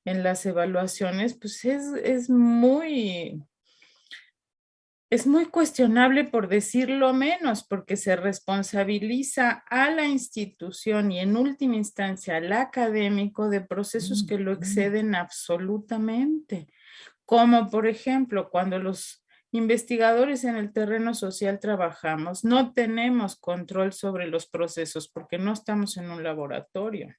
en las evaluaciones, pues es muy cuestionable, por decirlo menos, porque se responsabiliza a la institución y en última instancia al académico de procesos que lo exceden absolutamente, como por ejemplo cuando los investigadores en el terreno social trabajamos, no tenemos control sobre los procesos porque no estamos en un laboratorio.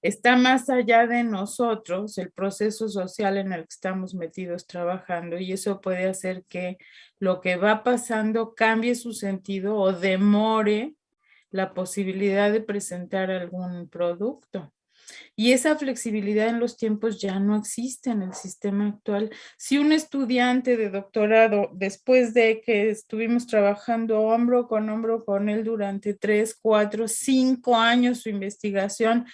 Está más allá de nosotros el proceso social en el que estamos metidos trabajando, y eso puede hacer que lo que va pasando cambie su sentido o demore la posibilidad de presentar algún producto. Y esa flexibilidad en los tiempos ya no existe en el sistema actual. Si un estudiante de doctorado, después de que estuvimos trabajando hombro con él durante 3, 4, 5 años su investigación,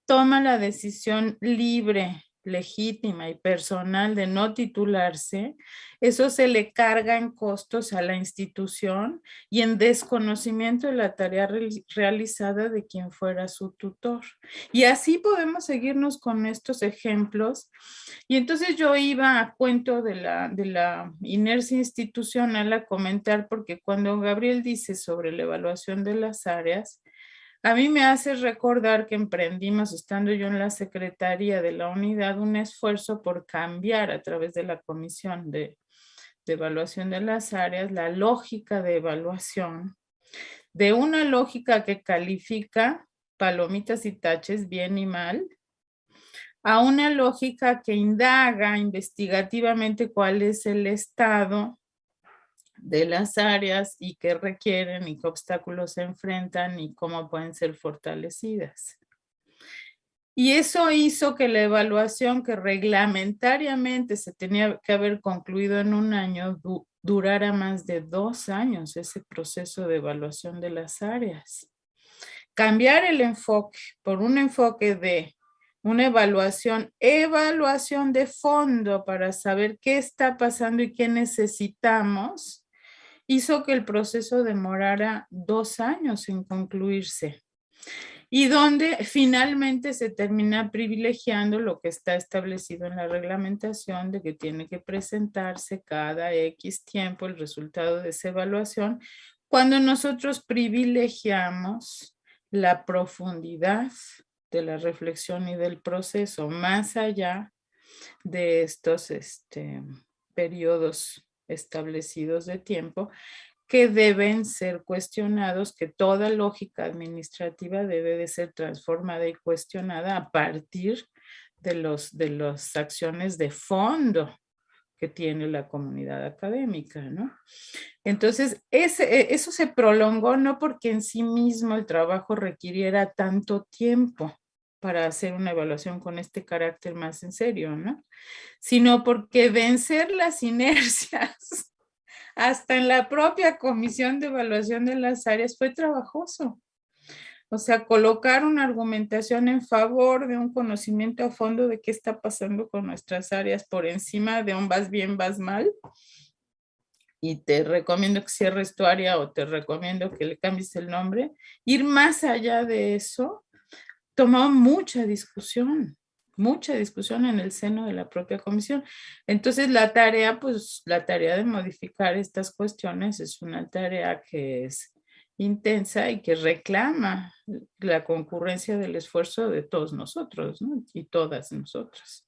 toma la decisión libre, legítima y personal de no titularse, eso se le carga en costos a la institución y en desconocimiento de la tarea realizada de quien fuera su tutor. Y así podemos seguirnos con estos ejemplos. Y entonces yo iba a cuento de la inercia institucional a comentar, porque cuando Gabriel dice sobre la evaluación de las áreas, a mí me hace recordar que emprendimos, estando yo en la secretaría de la unidad, un esfuerzo por cambiar a través de la comisión de evaluación de las áreas, la lógica de evaluación, de una lógica que califica palomitas y taches, bien y mal, a una lógica que indaga investigativamente cuál es el estado de las áreas y qué requieren y qué obstáculos se enfrentan y cómo pueden ser fortalecidas. Y eso hizo que la evaluación, que reglamentariamente se tenía que haber concluido en un año, durara más de 2 años, ese proceso de evaluación de las áreas. Cambiar el enfoque por un enfoque de una evaluación de fondo para saber qué está pasando y qué necesitamos, hizo que el proceso demorara 2 años en concluirse, y donde finalmente se termina privilegiando lo que está establecido en la reglamentación de que tiene que presentarse cada X tiempo el resultado de esa evaluación, cuando nosotros privilegiamos la profundidad de la reflexión y del proceso, más allá de estos periodos establecidos de tiempo que deben ser cuestionados, que toda lógica administrativa debe de ser transformada y cuestionada a partir de las acciones de fondo que tiene la comunidad académica, ¿no? Entonces, eso se prolongó no porque en sí mismo el trabajo requiriera tanto tiempo para hacer una evaluación con este carácter más en serio, ¿no? Sino porque vencer las inercias hasta en la propia comisión de evaluación de las áreas fue trabajoso. O sea, colocar una argumentación en favor de un conocimiento a fondo de qué está pasando con nuestras áreas por encima de un vas bien, vas mal. Y te recomiendo que cierres tu área o te recomiendo que le cambies el nombre. Ir más allá de eso tomó mucha discusión en el seno de la propia comisión. Entonces la tarea de modificar estas cuestiones es una tarea que es intensa y que reclama la concurrencia del esfuerzo de todos nosotros, ¿no? Y todas nosotras.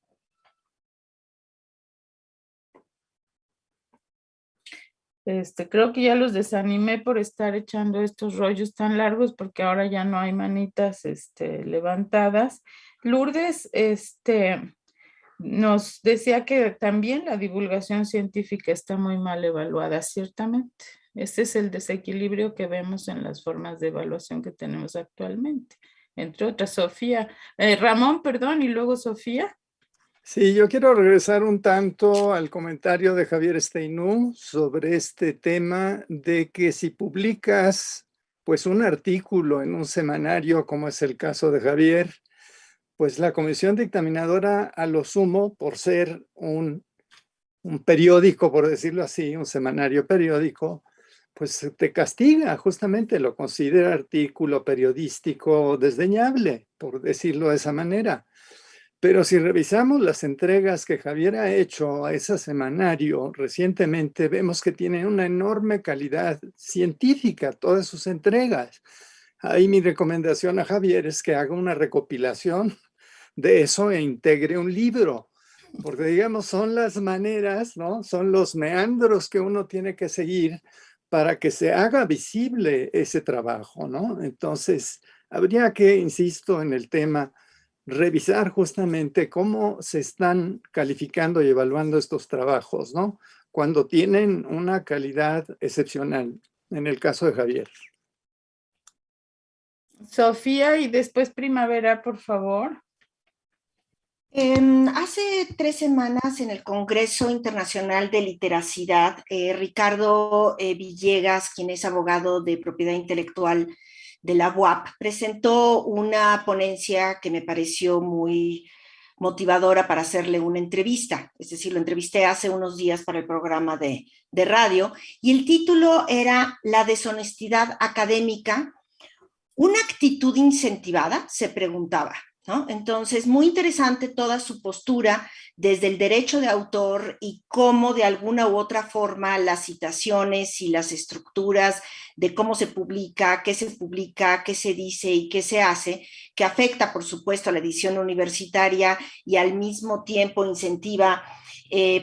Creo que ya los desanimé por estar echando estos rollos tan largos, porque ahora ya no hay manitas levantadas. Lourdes nos decía que también la divulgación científica está muy mal evaluada, ciertamente. Ese es el desequilibrio que vemos en las formas de evaluación que tenemos actualmente. Entre otras, Ramón, perdón, y luego Sofía. Sí, yo quiero regresar un tanto al comentario de Javier Steinú sobre este tema de que si publicas pues un artículo en un semanario, como es el caso de Javier, pues la comisión dictaminadora, a lo sumo, por ser un periódico, por decirlo así, un semanario periódico, pues te castiga, justamente lo considera artículo periodístico desdeñable, por decirlo de esa manera. Pero si revisamos las entregas que Javier ha hecho a ese semanario recientemente, vemos que tienen una enorme calidad científica, todas sus entregas. Ahí mi recomendación a Javier es que haga una recopilación de eso e integre un libro, porque digamos son las maneras, ¿no? Son los meandros que uno tiene que seguir para que se haga visible ese trabajo, ¿no? Entonces, habría que, insisto, en el tema, revisar justamente cómo se están calificando y evaluando estos trabajos, ¿no? Cuando tienen una calidad excepcional, en el caso de Javier. Sofía y después Primavera, por favor. Hace 3 semanas en el Congreso Internacional de Literacidad, Ricardo Villegas, quien es abogado de propiedad intelectual de la UAP, presentó una ponencia que me pareció muy motivadora para hacerle una entrevista. Es decir, lo entrevisté hace unos días para el programa de radio y el título era La deshonestidad académica, ¿una actitud incentivada?, se preguntaba, ¿no? Entonces, muy interesante toda su postura desde el derecho de autor y cómo de alguna u otra forma las citaciones y las estructuras de cómo se publica, qué se dice y qué se hace, que afecta, por supuesto, a la edición universitaria y al mismo tiempo incentiva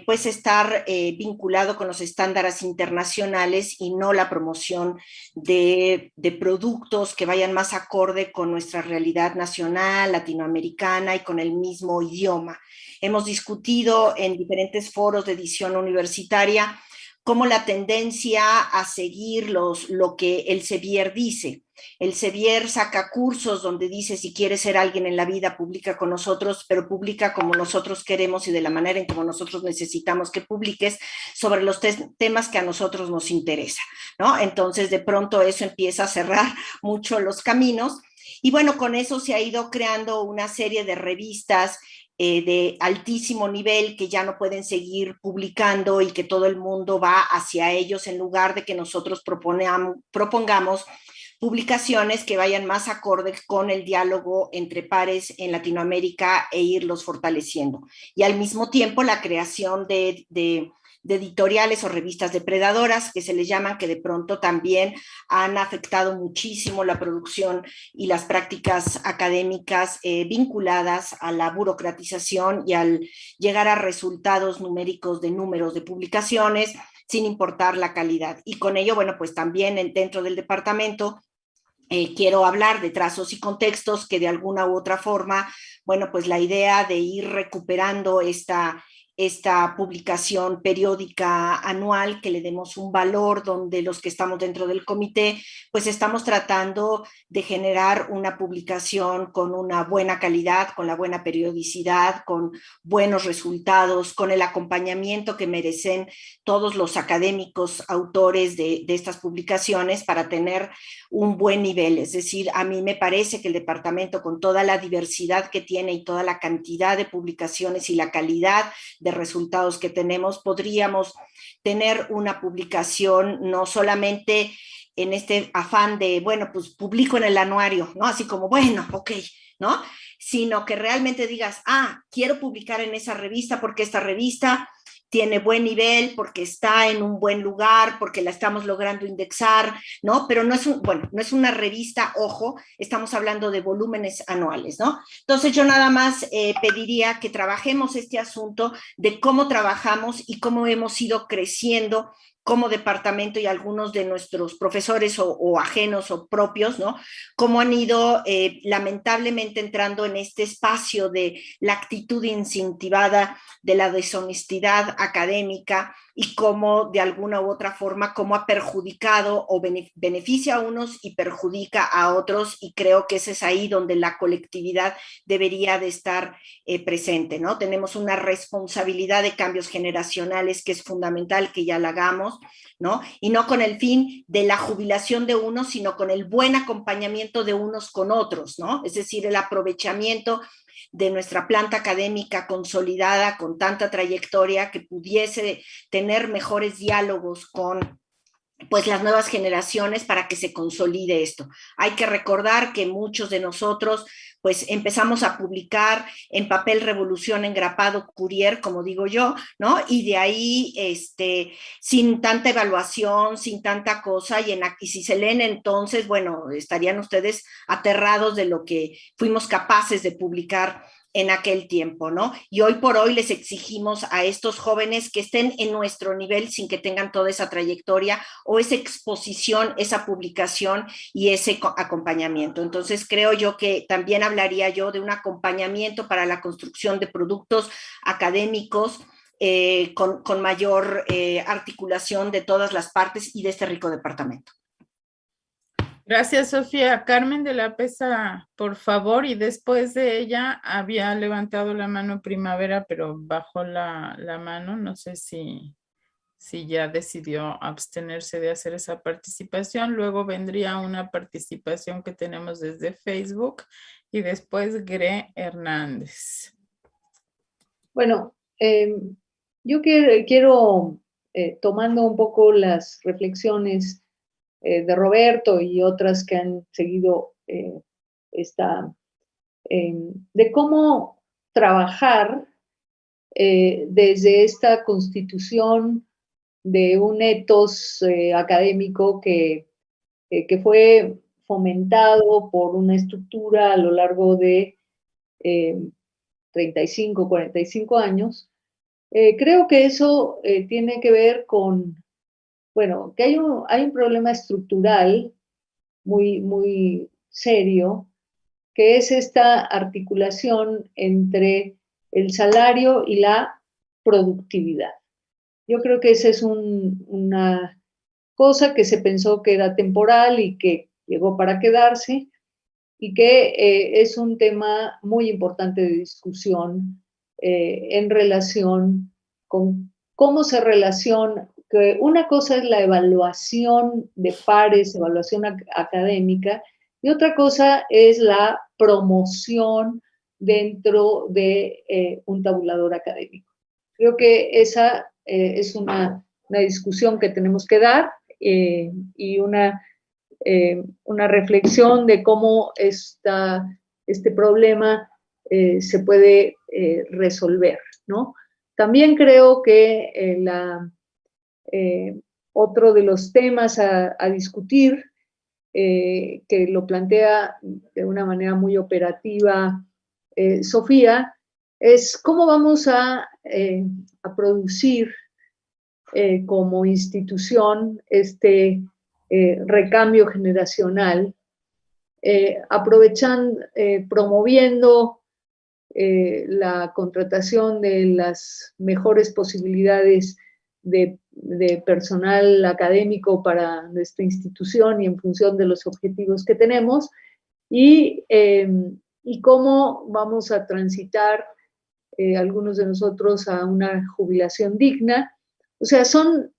pues estar vinculado con los estándares internacionales y no la promoción de productos que vayan más acorde con nuestra realidad nacional, latinoamericana y con el mismo idioma. Hemos discutido en diferentes foros de edición universitaria cómo la tendencia a seguir lo que el Sevier dice. El Sevier saca cursos donde dice, si quieres ser alguien en la vida, publica con nosotros, pero publica como nosotros queremos y de la manera en como nosotros necesitamos que publiques sobre los temas que a nosotros nos interesa, ¿no? Entonces, de pronto eso empieza a cerrar mucho los caminos. Y bueno, con eso se ha ido creando una serie de revistas de altísimo nivel que ya no pueden seguir publicando y que todo el mundo va hacia ellos en lugar de que nosotros propongamos publicaciones que vayan más acordes con el diálogo entre pares en Latinoamérica e irlos fortaleciendo. Y al mismo tiempo la creación de editoriales o revistas depredadoras, que se les llaman, que de pronto también han afectado muchísimo la producción y las prácticas académicas vinculadas a la burocratización y al llegar a resultados numéricos de números de publicaciones, sin importar la calidad. Y con ello, bueno, pues también dentro del departamento quiero hablar de trazos y contextos que de alguna u otra forma, bueno, pues la idea de ir recuperando esta publicación periódica anual, que le demos un valor donde los que estamos dentro del comité, pues estamos tratando de generar una publicación con una buena calidad, con la buena periodicidad, con buenos resultados, con el acompañamiento que merecen todos los académicos autores de estas publicaciones para tener un buen nivel. Es decir, a mí me parece que el departamento, con toda la diversidad que tiene y toda la cantidad de publicaciones y la calidad de resultados que tenemos, podríamos tener una publicación no solamente en este afán de, bueno, pues publico en el anuario, ¿no? Así como, bueno, ok, ¿no? Sino que realmente digas, quiero publicar en esa revista porque esta revista tiene buen nivel, porque está en un buen lugar, porque la estamos logrando indexar, ¿no? Pero no es una revista, ojo, estamos hablando de volúmenes anuales, ¿no? Entonces yo nada más pediría que trabajemos este asunto de cómo trabajamos y cómo hemos ido creciendo como departamento y algunos de nuestros profesores o ajenos o propios, ¿no? Cómo han ido lamentablemente entrando en este espacio de la actitud incentivada, de la deshonestidad académica y cómo de alguna u otra forma, cómo ha perjudicado o beneficia a unos y perjudica a otros, y creo que ese es ahí donde la colectividad debería de estar presente, ¿no? Tenemos una responsabilidad de cambios generacionales que es fundamental que ya la hagamos, ¿no? Y no con el fin de la jubilación de unos, sino con el buen acompañamiento de unos con otros, ¿no? Es decir, el aprovechamiento de nuestra planta académica consolidada con tanta trayectoria que pudiese tener mejores diálogos con pues las nuevas generaciones para que se consolide esto. Hay que recordar que muchos de nosotros pues empezamos a publicar en papel revolución engrapado Courier, como digo yo, ¿no? Y de ahí, sin tanta evaluación, sin tanta cosa, y si se leen entonces, bueno, estarían ustedes aterrados de lo que fuimos capaces de publicar en aquel tiempo, ¿no? Y hoy por hoy les exigimos a estos jóvenes que estén en nuestro nivel sin que tengan toda esa trayectoria o esa exposición, esa publicación y ese acompañamiento. Entonces creo yo que también hablaría yo de un acompañamiento para la construcción de productos académicos con mayor articulación de todas las partes y de este rico departamento. Gracias, Sofía. Carmen de la Pesa, por favor, y después de ella había levantado la mano Primavera, pero bajó la mano. No sé si ya decidió abstenerse de hacer esa participación. Luego vendría una participación que tenemos desde Facebook y después Gre Hernández. Bueno, yo quiero tomando un poco las reflexiones de Roberto y otras que han seguido de cómo trabajar desde esta constitución de un ethos académico que fue fomentado por una estructura a lo largo de 35, 45 años. Creo que eso tiene que ver con, bueno, que hay un problema estructural muy, muy serio, que es esta articulación entre el salario y la productividad. Yo creo que esa es una cosa que se pensó que era temporal y que llegó para quedarse, y que es un tema muy importante de discusión en relación con cómo se relaciona, que una cosa es la evaluación de pares, evaluación académica, y otra cosa es la promoción dentro de un tabulador académico. Creo que esa es una discusión que tenemos que dar y una reflexión de cómo este problema se puede resolver, ¿no? También creo que otro de los temas a discutir, que lo plantea de una manera muy operativa Sofía, es cómo vamos a producir como institución recambio generacional, aprovechando, promoviendo la contratación de las mejores posibilidades de personal académico para nuestra institución y en función de los objetivos que tenemos, y cómo vamos a transitar algunos de nosotros a una jubilación digna. O sea, son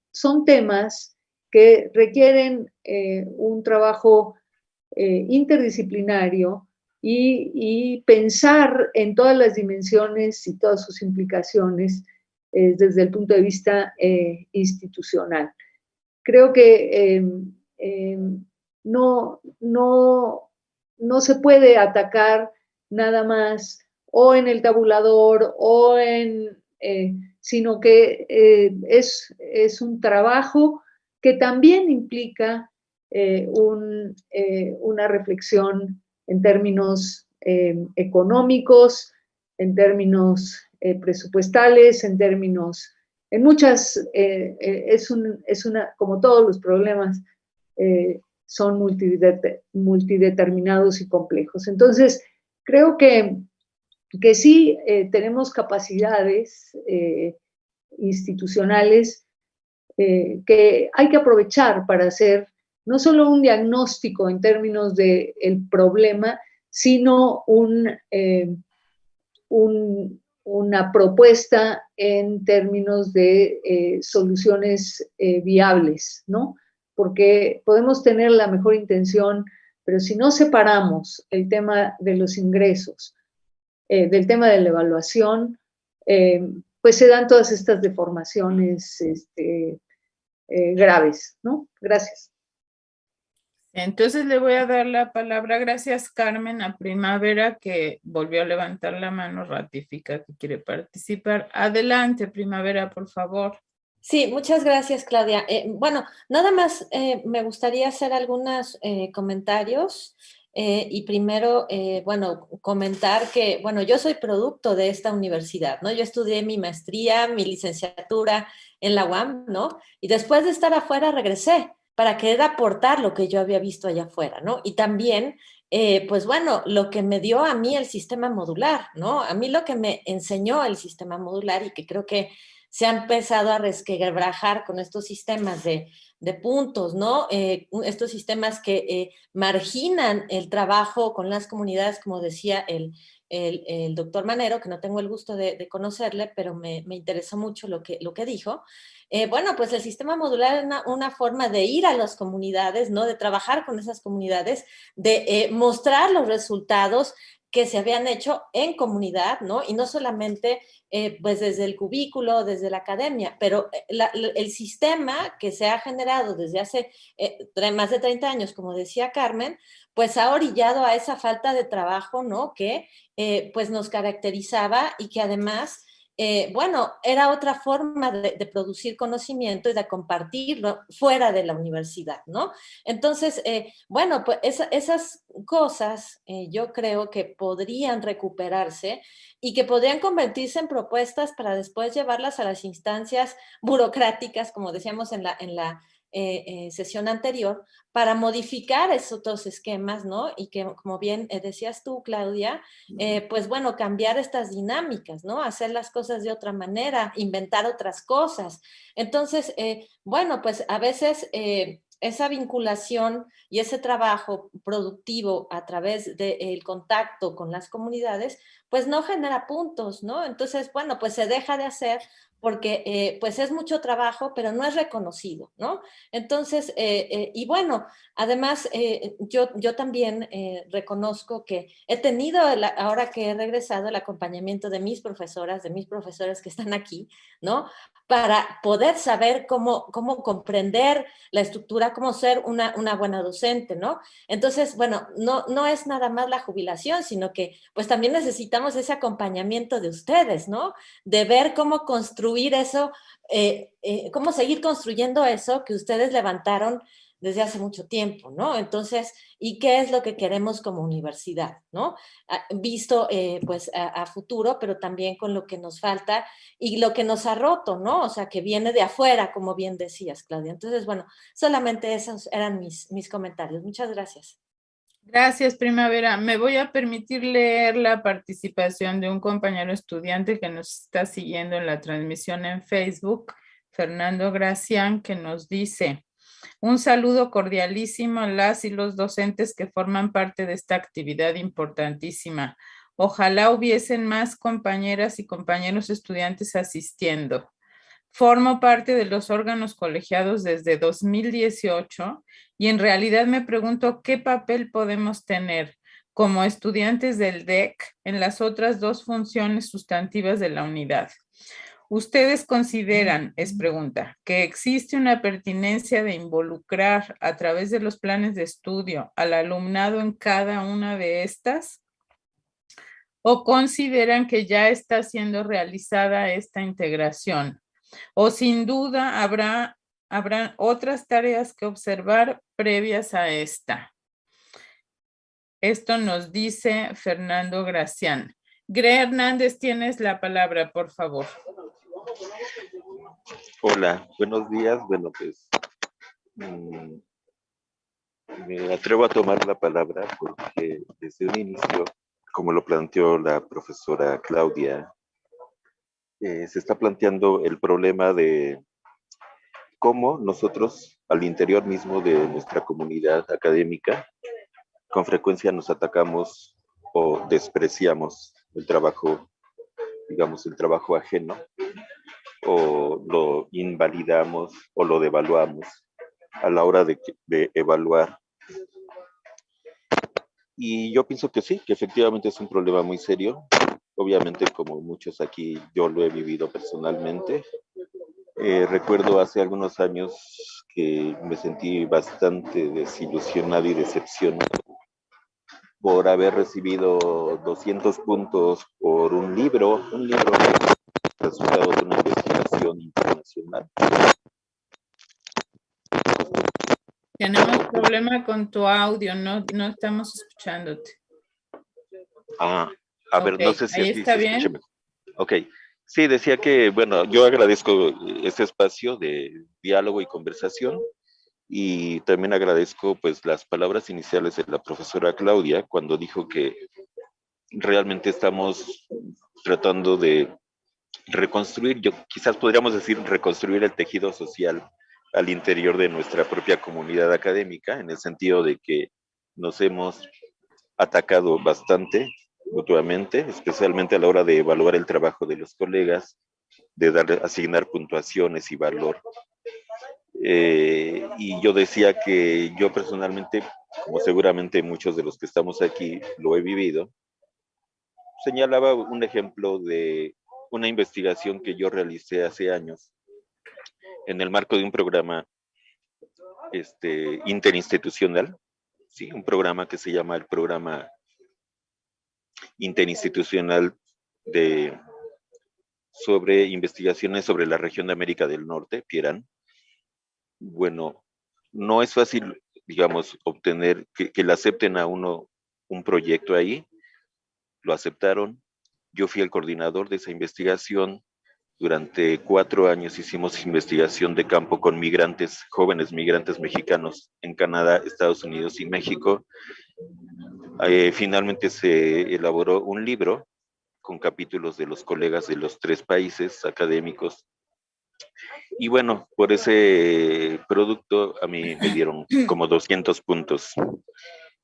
temas que requieren un trabajo interdisciplinario y pensar en todas las dimensiones y todas sus implicaciones desde el punto de vista institucional. Creo que no se puede atacar nada más o en el tabulador o sino que es un trabajo que también implica una reflexión en términos económicos, en términos presupuestales, en muchas, como todos los problemas, son multideterminados y complejos. Entonces, creo que sí tenemos capacidades institucionales que hay que aprovechar para hacer no solo un diagnóstico en términos del problema, sino una propuesta en términos de soluciones viables, ¿no? Porque podemos tener la mejor intención, pero si no separamos el tema de los ingresos del tema de la evaluación, pues se dan todas estas deformaciones graves, ¿no? Gracias. Entonces le voy a dar la palabra, gracias Carmen, a Primavera, que volvió a levantar la mano, ratifica que quiere participar. Adelante, Primavera, por favor. Sí, muchas gracias, Claudia. Bueno, nada más me gustaría hacer algunos comentarios y primero, bueno, comentar que, bueno, yo soy producto de esta universidad, ¿no? Yo estudié mi maestría, mi licenciatura en la UAM, ¿no? Y después de estar afuera regresé para querer aportar lo que yo había visto allá afuera, ¿no? Y también, pues bueno, lo que me dio a mí el sistema modular, ¿no? A mí lo que me enseñó el sistema modular y que creo que se ha empezado a resquebrajar con estos sistemas de puntos, ¿no? Estos sistemas que marginan el trabajo con las comunidades, como decía el doctor Manero, que no tengo el gusto de conocerle, pero me interesó mucho lo que dijo. Bueno, pues el sistema modular es una forma de ir a las comunidades, ¿no? De trabajar con esas comunidades, de mostrar los resultados que se habían hecho en comunidad, ¿no? Y no solamente pues desde el cubículo, desde la academia, pero el sistema que se ha generado desde hace más de 30 años, como decía Carmen, pues ha orillado a esa falta de trabajo, ¿no? Que pues nos caracterizaba y que además bueno, era otra forma de producir conocimiento y de compartirlo fuera de la universidad, ¿no? Entonces, bueno, pues esas cosas yo creo que podrían recuperarse y que podrían convertirse en propuestas para después llevarlas a las instancias burocráticas, como decíamos en la sesión anterior, para modificar esos otros esquemas, ¿no? Y que, como bien decías tú, Claudia, pues bueno, cambiar estas dinámicas, ¿no? Hacer las cosas de otra manera, inventar otras cosas. Entonces, bueno, pues a veces esa vinculación y ese trabajo productivo a través del contacto con las comunidades, pues no genera puntos, ¿no? Entonces, bueno, pues se deja de hacer porque pues es mucho trabajo, pero no es reconocido, ¿no? Entonces, y bueno, además yo también reconozco que he tenido, ahora que he regresado, el acompañamiento de mis profesoras, de mis profesores que están aquí, ¿no? Para poder saber cómo comprender la estructura, cómo ser una buena docente, ¿no? Entonces, bueno, no es nada más la jubilación, sino que pues también necesitamos ese acompañamiento de ustedes, ¿no? De ver cómo construir eso, cómo seguir construyendo eso que ustedes levantaron desde hace mucho tiempo, ¿no? Entonces, ¿y qué es lo que queremos como universidad, ¿no? Visto pues a futuro, pero también con lo que nos falta y lo que nos ha roto, ¿no? O sea, que viene de afuera, como bien decías, Claudia. Entonces, bueno, solamente esos eran mis comentarios. Muchas gracias. Gracias, Primavera. Me voy a permitir leer la participación de un compañero estudiante que nos está siguiendo en la transmisión en Facebook, Fernando Gracián, que nos dice: un saludo cordialísimo a las y los docentes que forman parte de esta actividad importantísima. Ojalá hubiesen más compañeras y compañeros estudiantes asistiendo. Formo parte de los órganos colegiados desde 2018 y en realidad me pregunto qué papel podemos tener como estudiantes del DEC en las otras dos funciones sustantivas de la unidad. ¿Ustedes consideran, es pregunta, que existe una pertinencia de involucrar a través de los planes de estudio al alumnado en cada una de estas? ¿O consideran que ya está siendo realizada esta integración? ¿O sin duda habrán otras tareas que observar previas a esta? Esto nos dice Fernando Gracián. Gre Hernández, tienes la palabra, por favor. Hola, buenos días. Bueno, pues me atrevo a tomar la palabra porque desde un inicio, como lo planteó la profesora Claudia, se está planteando el problema de cómo nosotros, al interior mismo de nuestra comunidad académica, con frecuencia nos atacamos o despreciamos el trabajo, digamos, el trabajo ajeno, o lo invalidamos o lo devaluamos a la hora de evaluar. Y yo pienso que sí, que efectivamente es un problema muy serio. Obviamente, como muchos aquí, yo lo he vivido personalmente. Recuerdo hace algunos años que me sentí bastante desilusionado y decepcionado por haber recibido 200 puntos por un libro resultado de una investigación internacional. Tenemos problema con tu audio, no estamos escuchándote. A ver, no sé si ahí aquí está se bien. escucha. Ok, sí, decía que, bueno, yo agradezco este espacio de diálogo y conversación y también agradezco pues las palabras iniciales de la profesora Claudia cuando dijo que realmente estamos tratando de reconstruir, quizás podríamos decir reconstruir el tejido social al interior de nuestra propia comunidad académica, en el sentido de que nos hemos atacado bastante mutuamente, especialmente a la hora de evaluar el trabajo de los colegas, de asignar puntuaciones y valor. Y yo decía que yo personalmente, como seguramente muchos de los que estamos aquí lo he vivido, señalaba un ejemplo de una investigación que yo realicé hace años en el marco de un programa interinstitucional, ¿sí? Un programa que se llama el Programa Interinstitucional sobre investigaciones sobre la región de América del Norte, PIERAN. Bueno, no es fácil, digamos, obtener que le acepten a uno un proyecto ahí. Lo aceptaron. Yo fui el coordinador de esa investigación. Durante 4 años hicimos investigación de campo con migrantes, jóvenes migrantes mexicanos en Canadá, Estados Unidos y México. Finalmente se elaboró un libro con capítulos de los colegas de los 3 países académicos. Y bueno, por ese producto a mí me dieron como 200 puntos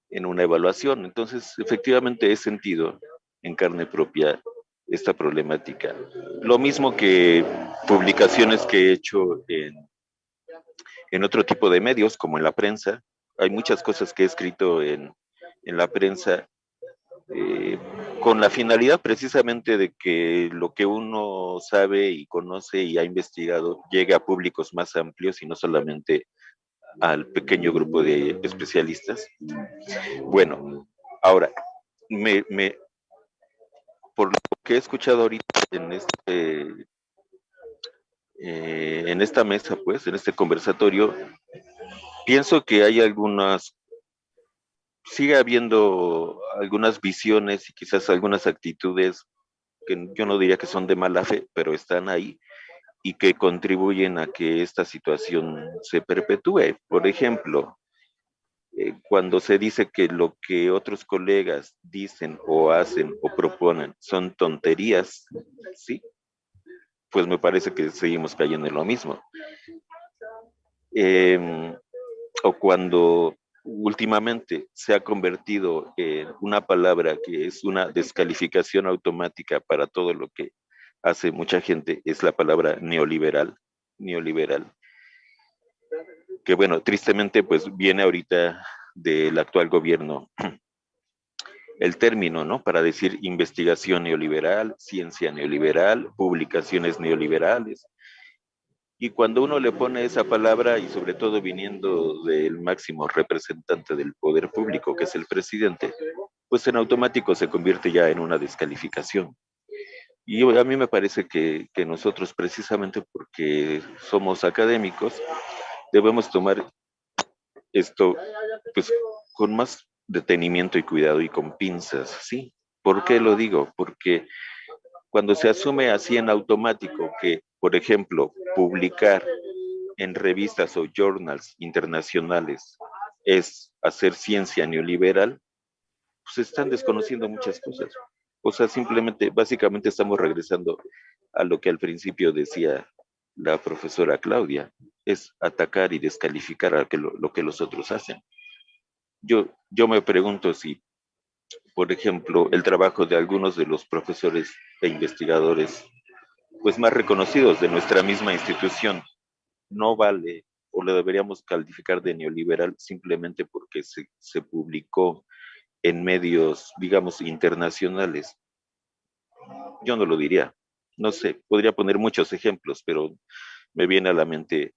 en una evaluación. Entonces, efectivamente he sentido en carne propia esta problemática. Lo mismo que publicaciones que he hecho en otro tipo de medios, como en la prensa. Hay muchas cosas que he escrito en la prensa con la finalidad precisamente de que lo que uno sabe y conoce y ha investigado llegue a públicos más amplios y no solamente al pequeño grupo de especialistas. Bueno, ahora, por lo que he escuchado ahorita en esta mesa, pues, en este conversatorio, pienso que hay sigue habiendo algunas visiones y quizás algunas actitudes que yo no diría que son de mala fe, pero están ahí y que contribuyen a que esta situación se perpetúe. Por ejemplo, cuando se dice que lo que otros colegas dicen o hacen o proponen son tonterías, ¿sí? Pues me parece que seguimos cayendo en lo mismo. O cuando últimamente se ha convertido en una palabra que es una descalificación automática para todo lo que hace mucha gente, es la palabra neoliberal, que bueno, tristemente pues viene ahorita del actual gobierno el término, ¿no? Para decir investigación neoliberal, ciencia neoliberal, publicaciones neoliberales. Y cuando uno le pone esa palabra, y sobre todo viniendo del máximo representante del poder público, que es el presidente, pues en automático se convierte ya en una descalificación. Y a mí me parece que nosotros, precisamente porque somos académicos, debemos tomar esto pues con más detenimiento y cuidado y con pinzas, ¿sí? ¿Por qué lo digo? Porque cuando se asume así en automático que, por ejemplo, publicar en revistas o journals internacionales es hacer ciencia neoliberal, pues están desconociendo muchas cosas. O sea, simplemente, básicamente estamos regresando a lo que al principio decía la profesora Claudia, es atacar y descalificar a lo que los otros hacen. Yo me pregunto si, por ejemplo, el trabajo de algunos de los profesores e investigadores pues más reconocidos de nuestra misma institución no vale o lo deberíamos calificar de neoliberal simplemente porque se publicó en medios, digamos, internacionales. Yo no lo diría. No sé, podría poner muchos ejemplos, pero me viene a la mente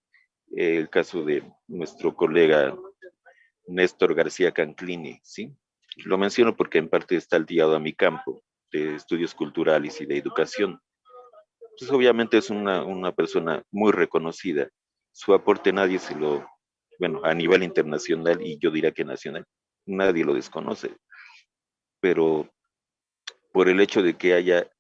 el caso de nuestro colega Néstor García Canclini, ¿sí? Lo menciono porque en parte está ligado a mi campo de estudios culturales y de educación. Entonces, obviamente es una persona muy reconocida. Su aporte nadie se lo, bueno, a nivel internacional y yo diría que nacional, nadie lo desconoce. Pero por el hecho de que haya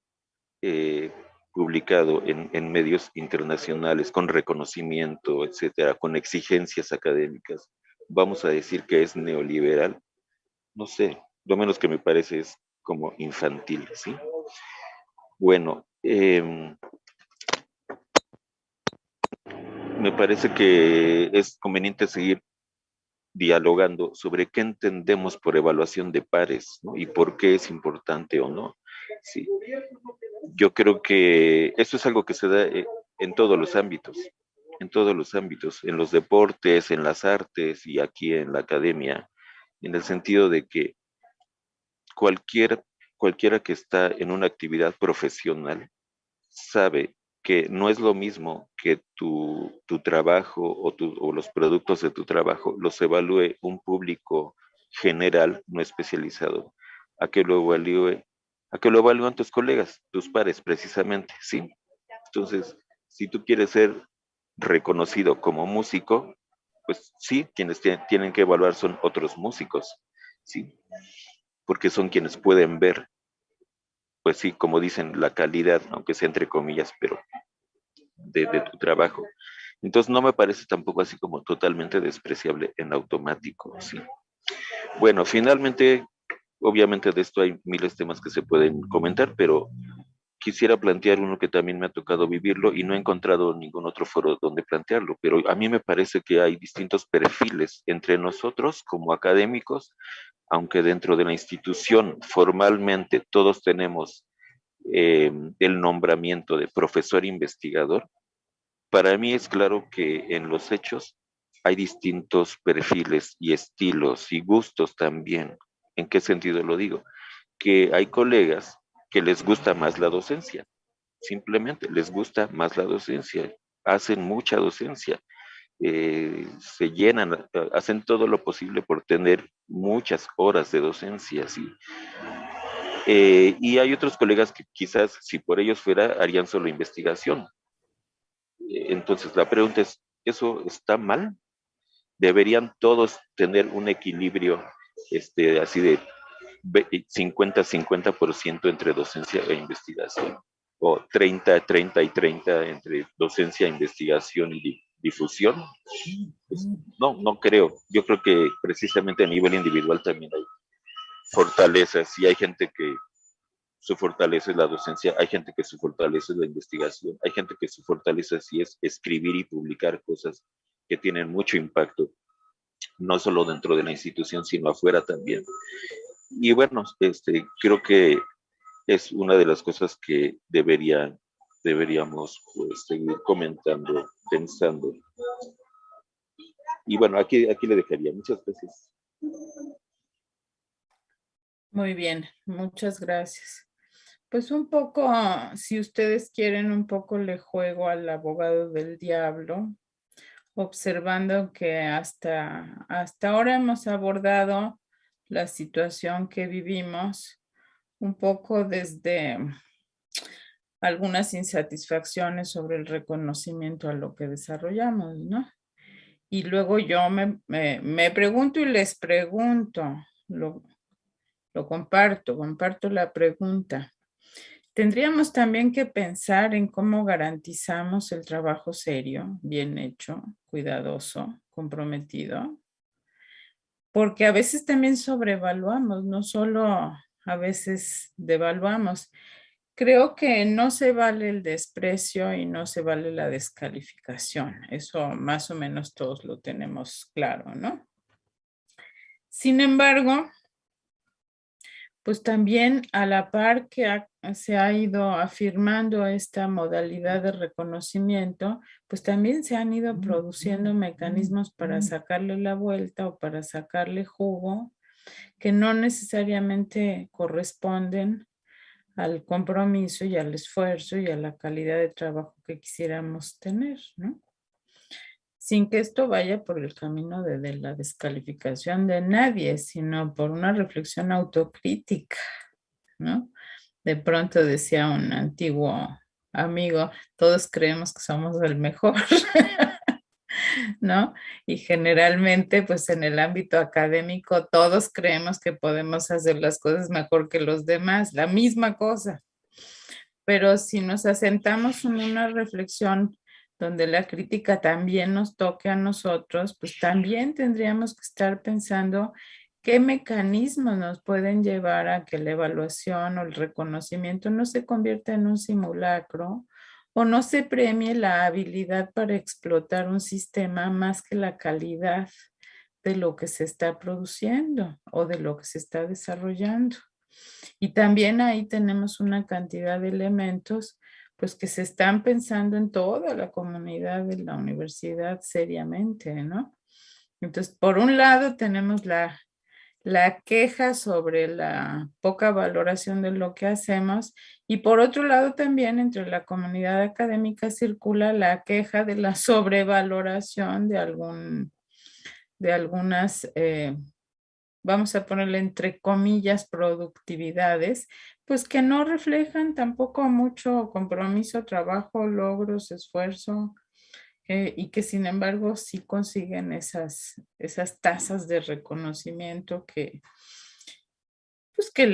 publicado en medios internacionales con reconocimiento, etcétera, con exigencias académicas, vamos a decir que es neoliberal, no sé, lo menos que me parece es como infantil, ¿sí? Bueno, me parece que es conveniente seguir dialogando sobre qué entendemos por evaluación de pares, ¿no? Y por qué es importante o no. Sí. Yo creo que eso es algo que se da en todos los ámbitos, en los deportes, en las artes y aquí en la academia, en el sentido de que cualquiera que está en una actividad profesional sabe que no es lo mismo que tu trabajo o los productos de tu trabajo los evalúe un público general, no especializado, a que lo evalúen tus colegas, tus pares, precisamente, ¿sí? Entonces, si tú quieres ser reconocido como músico, pues sí, quienes tienen que evaluar son otros músicos, ¿sí? Porque son quienes pueden ver, pues sí, como dicen, la calidad, aunque sea entre comillas, pero de tu trabajo. Entonces no me parece tampoco así como totalmente despreciable en automático, ¿sí? Bueno, finalmente, obviamente de esto hay miles de temas que se pueden comentar, pero quisiera plantear uno que también me ha tocado vivirlo y no he encontrado ningún otro foro donde plantearlo, pero a mí me parece que hay distintos perfiles entre nosotros como académicos, aunque dentro de la institución formalmente todos tenemos el nombramiento de profesor investigador. Para mí es claro que en los hechos hay distintos perfiles y estilos y gustos también. ¿En qué sentido lo digo? Que hay colegas que les gusta más la docencia, simplemente les gusta más la docencia, hacen mucha docencia, se llenan, hacen todo lo posible por tener muchas horas de docencia, ¿sí? Y hay otros colegas que quizás, si por ellos fuera, harían solo investigación. Entonces, la pregunta es, ¿eso está mal? ¿Deberían todos tener un equilibrio así de 50-50% entre docencia e investigación? ¿O 30-30 y 30 entre docencia, investigación y difusión? Pues, no creo. Yo creo que precisamente a nivel individual también hay fortalezas y hay gente que su fortaleza es la docencia, hay gente que su fortaleza es la investigación, hay gente que su fortaleza sí es escribir y publicar cosas que tienen mucho impacto, no solo dentro de la institución, sino afuera también. Y bueno, creo que es una de las cosas que deberíamos pues, seguir comentando, pensando. Y bueno, aquí le dejaría. Muchas gracias. Muy bien, muchas gracias. Pues un poco, si ustedes quieren, un poco le juego al abogado del diablo, observando que hasta ahora hemos abordado la situación que vivimos un poco desde algunas insatisfacciones sobre el reconocimiento a lo que desarrollamos, ¿no? Y luego yo me pregunto y les pregunto, lo comparto la pregunta. Tendríamos también que pensar en cómo garantizamos el trabajo serio, bien hecho, cuidadoso, comprometido, porque a veces también sobrevaluamos, no solo a veces devaluamos. Creo que no se vale el desprecio y no se vale la descalificación. Eso más o menos todos lo tenemos claro, ¿no? Sin embargo, pues también a la par que se ha ido afirmando esta modalidad de reconocimiento, pues también se han ido produciendo mecanismos para sacarle la vuelta o para sacarle jugo que no necesariamente corresponden al compromiso y al esfuerzo y a la calidad de trabajo que quisiéramos tener, ¿no? Sin que esto vaya por el camino de la descalificación de nadie, sino por una reflexión autocrítica, ¿no? De pronto decía un antiguo amigo, todos creemos que somos el mejor, ¿no? Y generalmente, pues en el ámbito académico, todos creemos que podemos hacer las cosas mejor que los demás, la misma cosa. Pero si nos asentamos en una reflexión donde la crítica también nos toque a nosotros, pues también tendríamos que estar pensando qué mecanismos nos pueden llevar a que la evaluación o el reconocimiento no se convierta en un simulacro o no se premie la habilidad para explotar un sistema más que la calidad de lo que se está produciendo o de lo que se está desarrollando. Y también ahí tenemos una cantidad de elementos pues que se están pensando en toda la comunidad de la universidad seriamente, ¿no? Entonces, por un lado tenemos la queja sobre la poca valoración de lo que hacemos y por otro lado también entre la comunidad académica circula la queja de la sobrevaloración de algunas vamos a ponerle entre comillas, productividades, pues que no reflejan tampoco mucho compromiso, trabajo, logros, esfuerzo, y que sin embargo sí consiguen esas tasas de reconocimiento que, pues que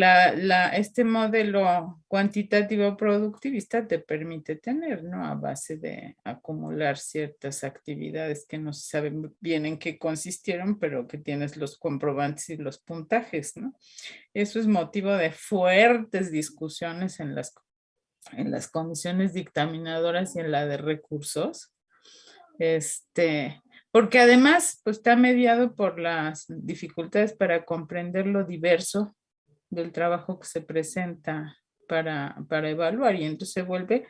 este modelo cuantitativo productivista te permite tener, ¿no? A base de acumular ciertas actividades que no se saben bien en qué consistieron, pero que tienes los comprobantes y los puntajes, ¿no? Eso es motivo de fuertes discusiones en las comisiones dictaminadoras y en la de recursos. Porque además, pues está mediado por las dificultades para comprender lo diverso del trabajo que se presenta para evaluar y entonces se vuelve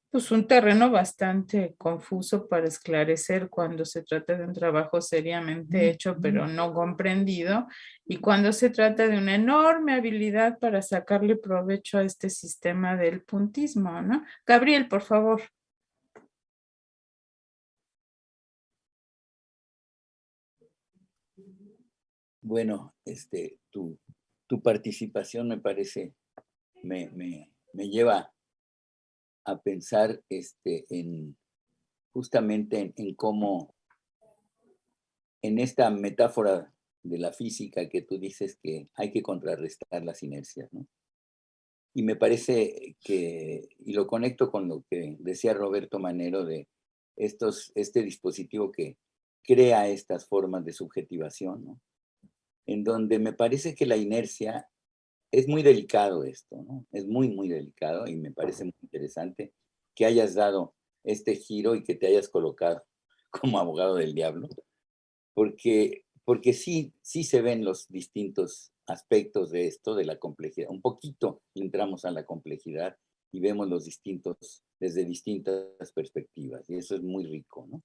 pues un terreno bastante confuso para esclarecer cuando se trata de un trabajo seriamente hecho pero no comprendido y cuando se trata de una enorme habilidad para sacarle provecho a este sistema del puntismo, ¿no? Gabriel, por favor. Bueno, tu participación me parece, me lleva a pensar justamente en cómo, en esta metáfora de la física que tú dices que hay que contrarrestar las inercias, ¿no? Y me parece que, y lo conecto con lo que decía Roberto Manero de este dispositivo que crea estas formas de subjetivación, ¿no? En donde me parece que la inercia es muy delicado esto, ¿no? Es muy, muy delicado y me parece muy interesante que hayas dado este giro y que te hayas colocado como abogado del diablo, porque sí se ven los distintos aspectos de esto, de la complejidad. Un poquito entramos a la complejidad y vemos los distintos, desde distintas perspectivas, y eso es muy rico, ¿no?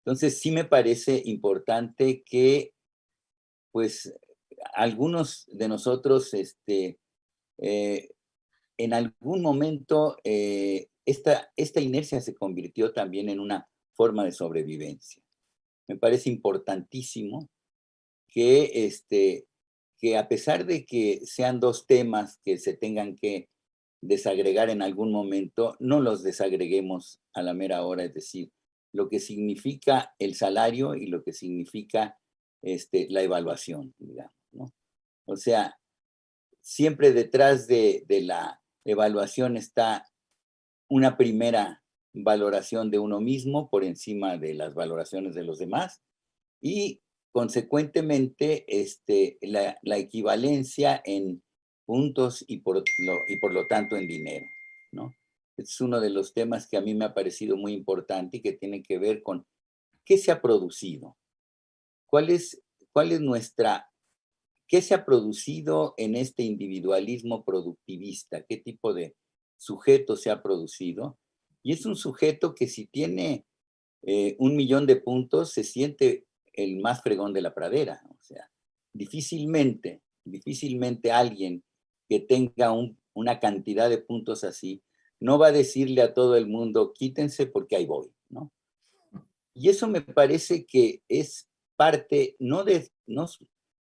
Entonces sí me parece importante que, pues, algunos de nosotros, en algún momento, esta inercia se convirtió también en una forma de sobrevivencia. Me parece importantísimo que, que a pesar de que sean dos temas que se tengan que desagregar en algún momento, no los desagreguemos a la mera hora, es decir, lo que significa el salario y lo que significa la evaluación, digamos, ¿no? O sea, siempre detrás de la evaluación está una primera valoración de uno mismo por encima de las valoraciones de los demás y consecuentemente la equivalencia en puntos y por lo tanto en dinero, ¿no? Es uno de los temas que a mí me ha parecido muy importante y que tiene que ver con qué se ha producido, cuál es qué se ha producido en este individualismo productivista, qué tipo de sujeto se ha producido. Y es un sujeto que si tiene 1.000.000 de puntos se siente el más fregón de la pradera. O sea, difícilmente alguien que tenga una cantidad de puntos así, no va a decirle a todo el mundo, quítense porque ahí voy, ¿no? Y eso me parece que es parte,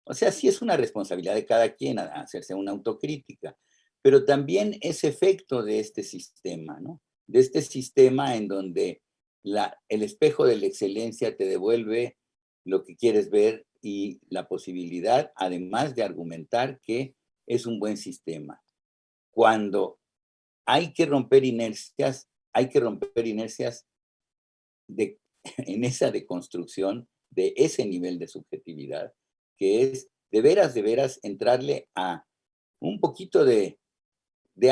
o sea, sí es una responsabilidad de cada quien hacerse una autocrítica, pero también es efecto de este sistema, ¿no? De este sistema en donde el espejo de la excelencia te devuelve lo que quieres ver y la posibilidad, además de argumentar que es un buen sistema. Cuando hay que romper inercias en esa deconstrucción de ese nivel de subjetividad, que es de veras entrarle a un poquito de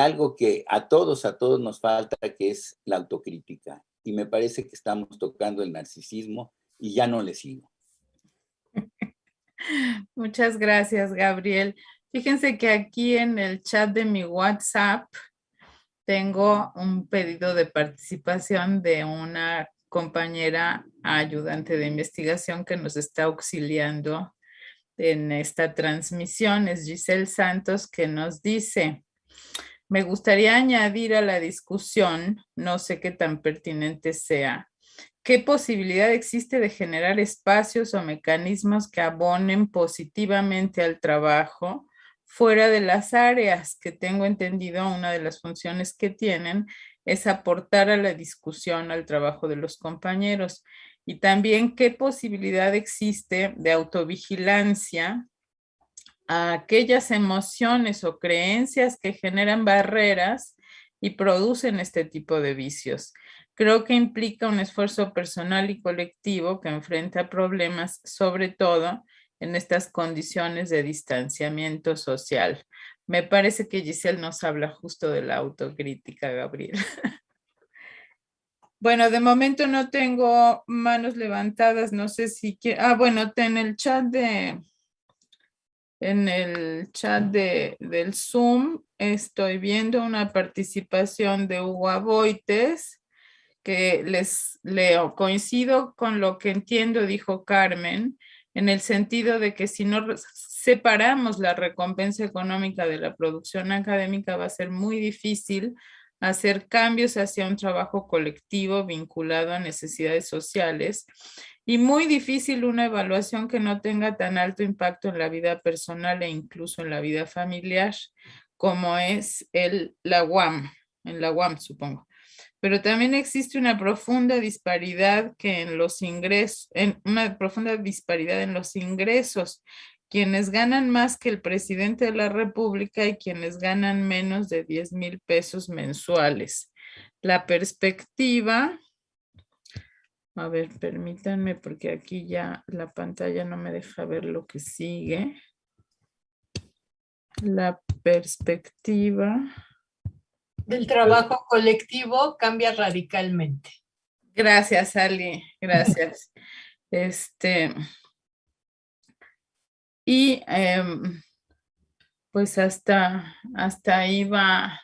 algo que a todos nos falta, que es la autocrítica. Y me parece que estamos tocando el narcisismo y ya no le sigo. Muchas gracias, Gabriel. Fíjense que aquí en el chat de mi WhatsApp tengo un pedido de participación de una compañera ayudante de investigación que nos está auxiliando en esta transmisión. Es Giselle Santos, que nos dice: me gustaría añadir a la discusión, no sé qué tan pertinente sea, ¿qué posibilidad existe de generar espacios o mecanismos que abonen positivamente al trabajo fuera de las áreas? Que tengo entendido, una de las funciones que tienen es aportar a la discusión, al trabajo de los compañeros. Y también, ¿qué posibilidad existe de autovigilancia a aquellas emociones o creencias que generan barreras y producen este tipo de vicios? Creo que implica un esfuerzo personal y colectivo que enfrenta problemas, sobre todo en estas condiciones de distanciamiento social. Me parece que Giselle nos habla justo de la autocrítica, Gabriel. Bueno, de momento no tengo manos levantadas, no sé si quiere. Bueno, en el chat del Zoom estoy viendo una participación de Hugo Aboites, que les leo. Coincido con lo que entiendo, dijo Carmen, en el sentido de que si no separamos la recompensa económica de la producción académica, va a ser muy difícil hacer cambios hacia un trabajo colectivo vinculado a necesidades sociales, y muy difícil una evaluación que no tenga tan alto impacto en la vida personal e incluso en la vida familiar, como es la UAM, en la UAM, supongo. Pero también existe una profunda disparidad en los ingresos, quienes ganan más que el presidente de la República y quienes ganan menos de 10,000 pesos mensuales. La perspectiva, a ver, permítanme, porque aquí ya la pantalla no me deja ver lo que sigue. La perspectiva del trabajo colectivo cambia radicalmente. Gracias, Ali, gracias. Y pues hasta ahí va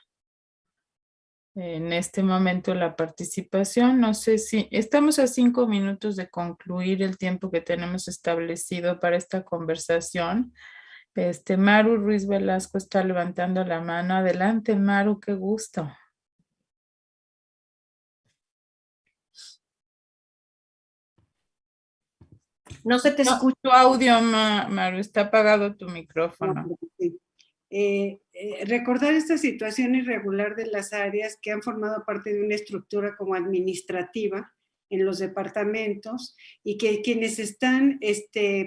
en este momento la participación. No sé si estamos a 5 minutos de concluir el tiempo que tenemos establecido para esta conversación. Maru Ruiz Velasco está levantando la mano. Adelante, Maru, qué gusto. No se te escucha. Tu audio, Maru, está apagado tu micrófono. Sí. Recordar esta situación irregular de las áreas que han formado parte de una estructura como administrativa en los departamentos, y que quienes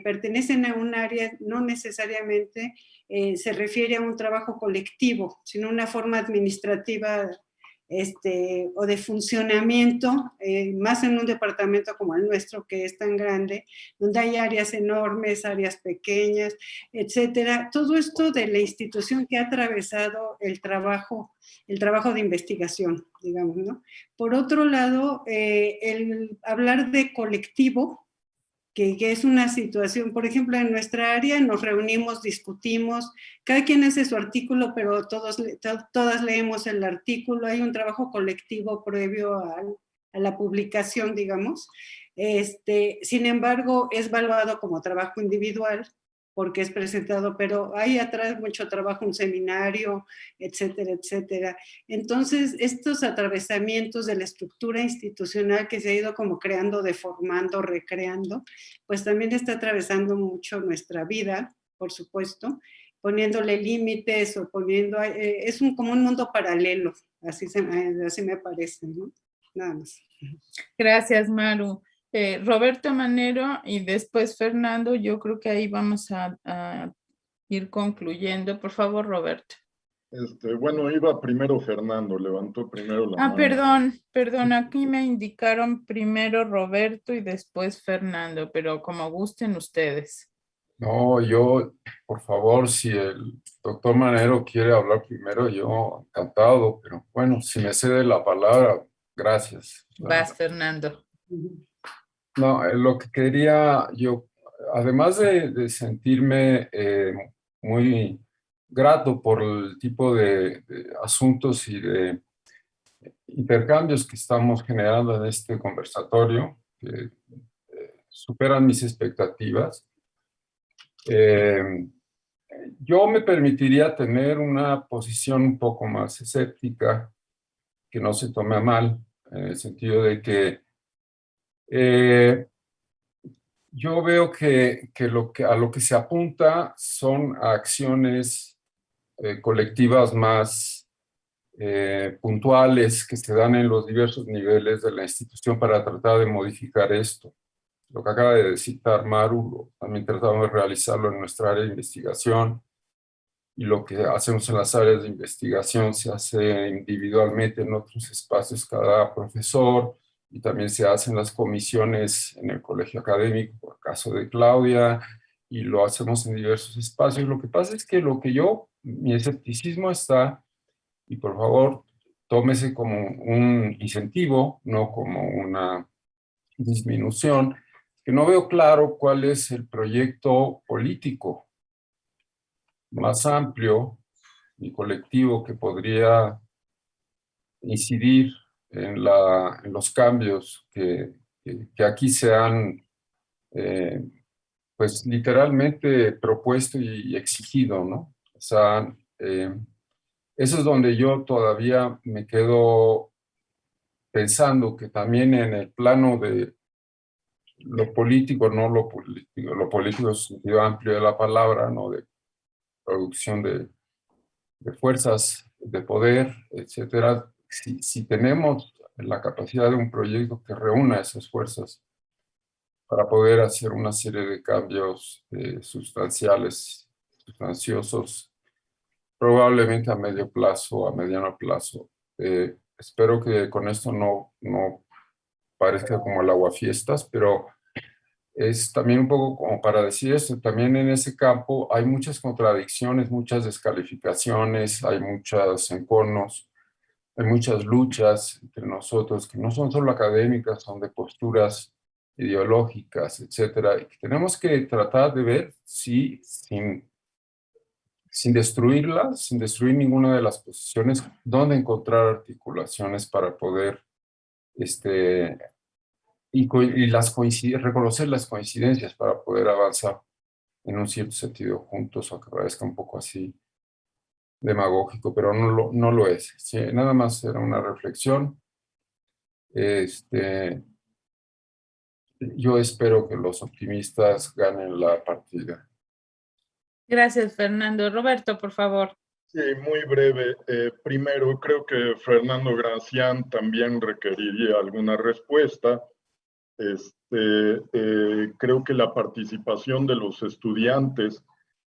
pertenecen a un área no necesariamente se refiere a un trabajo colectivo, sino una forma administrativa o de funcionamiento, más en un departamento como el nuestro, que es tan grande, donde hay áreas enormes, áreas pequeñas, etcétera. Todo esto de la institución que ha atravesado el trabajo de investigación, digamos, ¿no? Por otro lado, el hablar de colectivo, que es una situación, por ejemplo, en nuestra área nos reunimos, discutimos, cada quien hace su artículo, pero todas leemos el artículo, hay un trabajo colectivo previo a la publicación, digamos. Sin embargo, es valuado como trabajo individual, porque es presentado, pero hay atrás mucho trabajo, un seminario, etcétera, etcétera. Entonces, estos atravesamientos de la estructura institucional que se ha ido como creando, deformando, recreando, pues también está atravesando mucho nuestra vida, por supuesto, poniéndole límites o poniendo, es como un mundo paralelo, así me parece, ¿no? Nada más. Gracias, Maru. Roberto Manero y después Fernando, yo creo que ahí vamos a ir concluyendo. Por favor, Roberto. Bueno, iba primero Fernando, levantó primero la mano. Perdón, aquí me indicaron primero Roberto y después Fernando, pero como gusten ustedes. No, yo, por favor, si el doctor Manero quiere hablar primero, yo encantado, pero bueno, si me cede la palabra, gracias. Vas, Fernando. No, lo que quería yo, además de sentirme muy grato por el tipo de asuntos y de intercambios que estamos generando en este conversatorio, que superan mis expectativas, yo me permitiría tener una posición un poco más escéptica, que no se tome a mal, en el sentido de que yo veo que a lo que se apunta son a acciones colectivas más puntuales que se dan en los diversos niveles de la institución para tratar de modificar esto. Lo que acaba de citar Maru, también tratamos de realizarlo en nuestra área de investigación, y lo que hacemos en las áreas de investigación se hace individualmente en otros espacios cada profesor, y también se hacen las comisiones en el colegio académico, por el caso de Claudia, y lo hacemos en diversos espacios. Lo que pasa es que mi escepticismo está, y por favor, tómese como un incentivo, no como una disminución, que no veo claro cuál es el proyecto político más amplio y colectivo que podría incidir en los cambios que aquí se han, pues literalmente propuesto y exigido, ¿no? O sea, eso es donde yo todavía me quedo pensando que también en el plano de lo político, no lo político en sentido amplio de la palabra, ¿no? De producción de fuerzas de poder, etcétera, si tenemos la capacidad de un proyecto que reúna esas fuerzas para poder hacer una serie de cambios sustanciales, sustanciosos, probablemente a medio plazo, a mediano plazo. Espero que con esto no parezca como el aguafiestas, pero es también un poco como para decir esto, también en ese campo hay muchas contradicciones, muchas descalificaciones, hay muchos enconos, hay muchas luchas entre nosotros que no son solo académicas, son de posturas ideológicas, etcétera, y que tenemos que tratar de ver si sin destruirlas, sin destruir ninguna de las posiciones, dónde encontrar articulaciones para poder reconocer las coincidencias para poder avanzar en un cierto sentido juntos, aunque parezca un poco así demagógico, pero no lo es. Sí, nada más era una reflexión. Yo espero que los optimistas ganen la partida. Gracias, Fernando. Roberto, por favor. Sí, muy breve. Primero, creo que Fernando Gracián también requeriría alguna respuesta. Creo que la participación de los estudiantes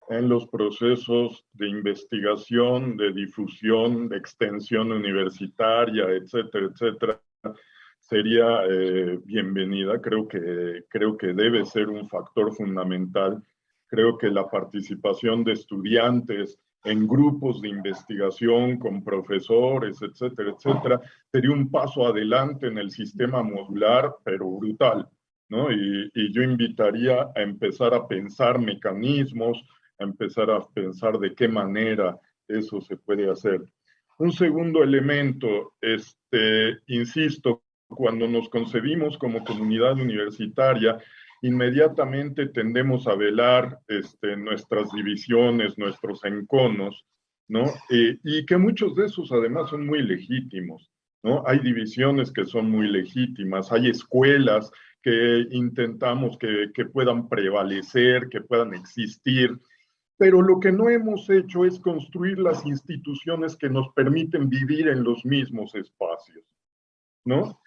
en los procesos de investigación, de difusión, de extensión universitaria, etcétera, etcétera, sería bienvenida. Creo que debe ser un factor fundamental. Creo que la participación de estudiantes en grupos de investigación con profesores, etcétera, etcétera, sería un paso adelante en el sistema modular, pero brutal, ¿no? Y yo invitaría a empezar a pensar mecanismos, a empezar a pensar de qué manera eso se puede hacer. Un segundo elemento, insisto, cuando nos concebimos como comunidad universitaria, inmediatamente tendemos a velar nuestras divisiones, nuestros enconos, ¿no? Y que muchos de esos además son muy legítimos, ¿no? Hay divisiones que son muy legítimas, hay escuelas que intentamos que puedan prevalecer, que puedan existir, pero lo que no hemos hecho es construir las instituciones que nos permiten vivir en los mismos espacios, ¿no?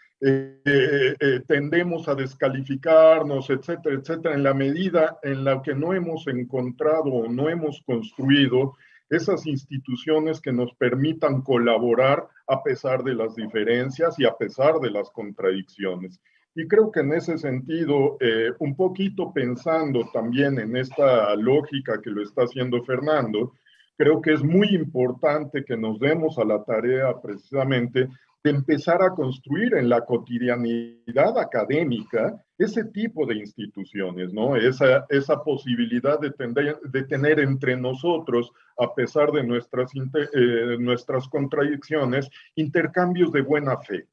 Tendemos a descalificarnos, etcétera, etcétera, en la medida en la que no hemos encontrado o no hemos construido esas instituciones que nos permitan colaborar a pesar de las diferencias y a pesar de las contradicciones. Y creo que en ese sentido, un poquito pensando también en esta lógica que lo está haciendo Fernando, creo que es muy importante que nos demos a la tarea precisamente de empezar a construir en la cotidianidad académica ese tipo de instituciones, ¿no? Esa posibilidad de tener entre nosotros, a pesar de nuestras contradicciones, intercambios de buena fe.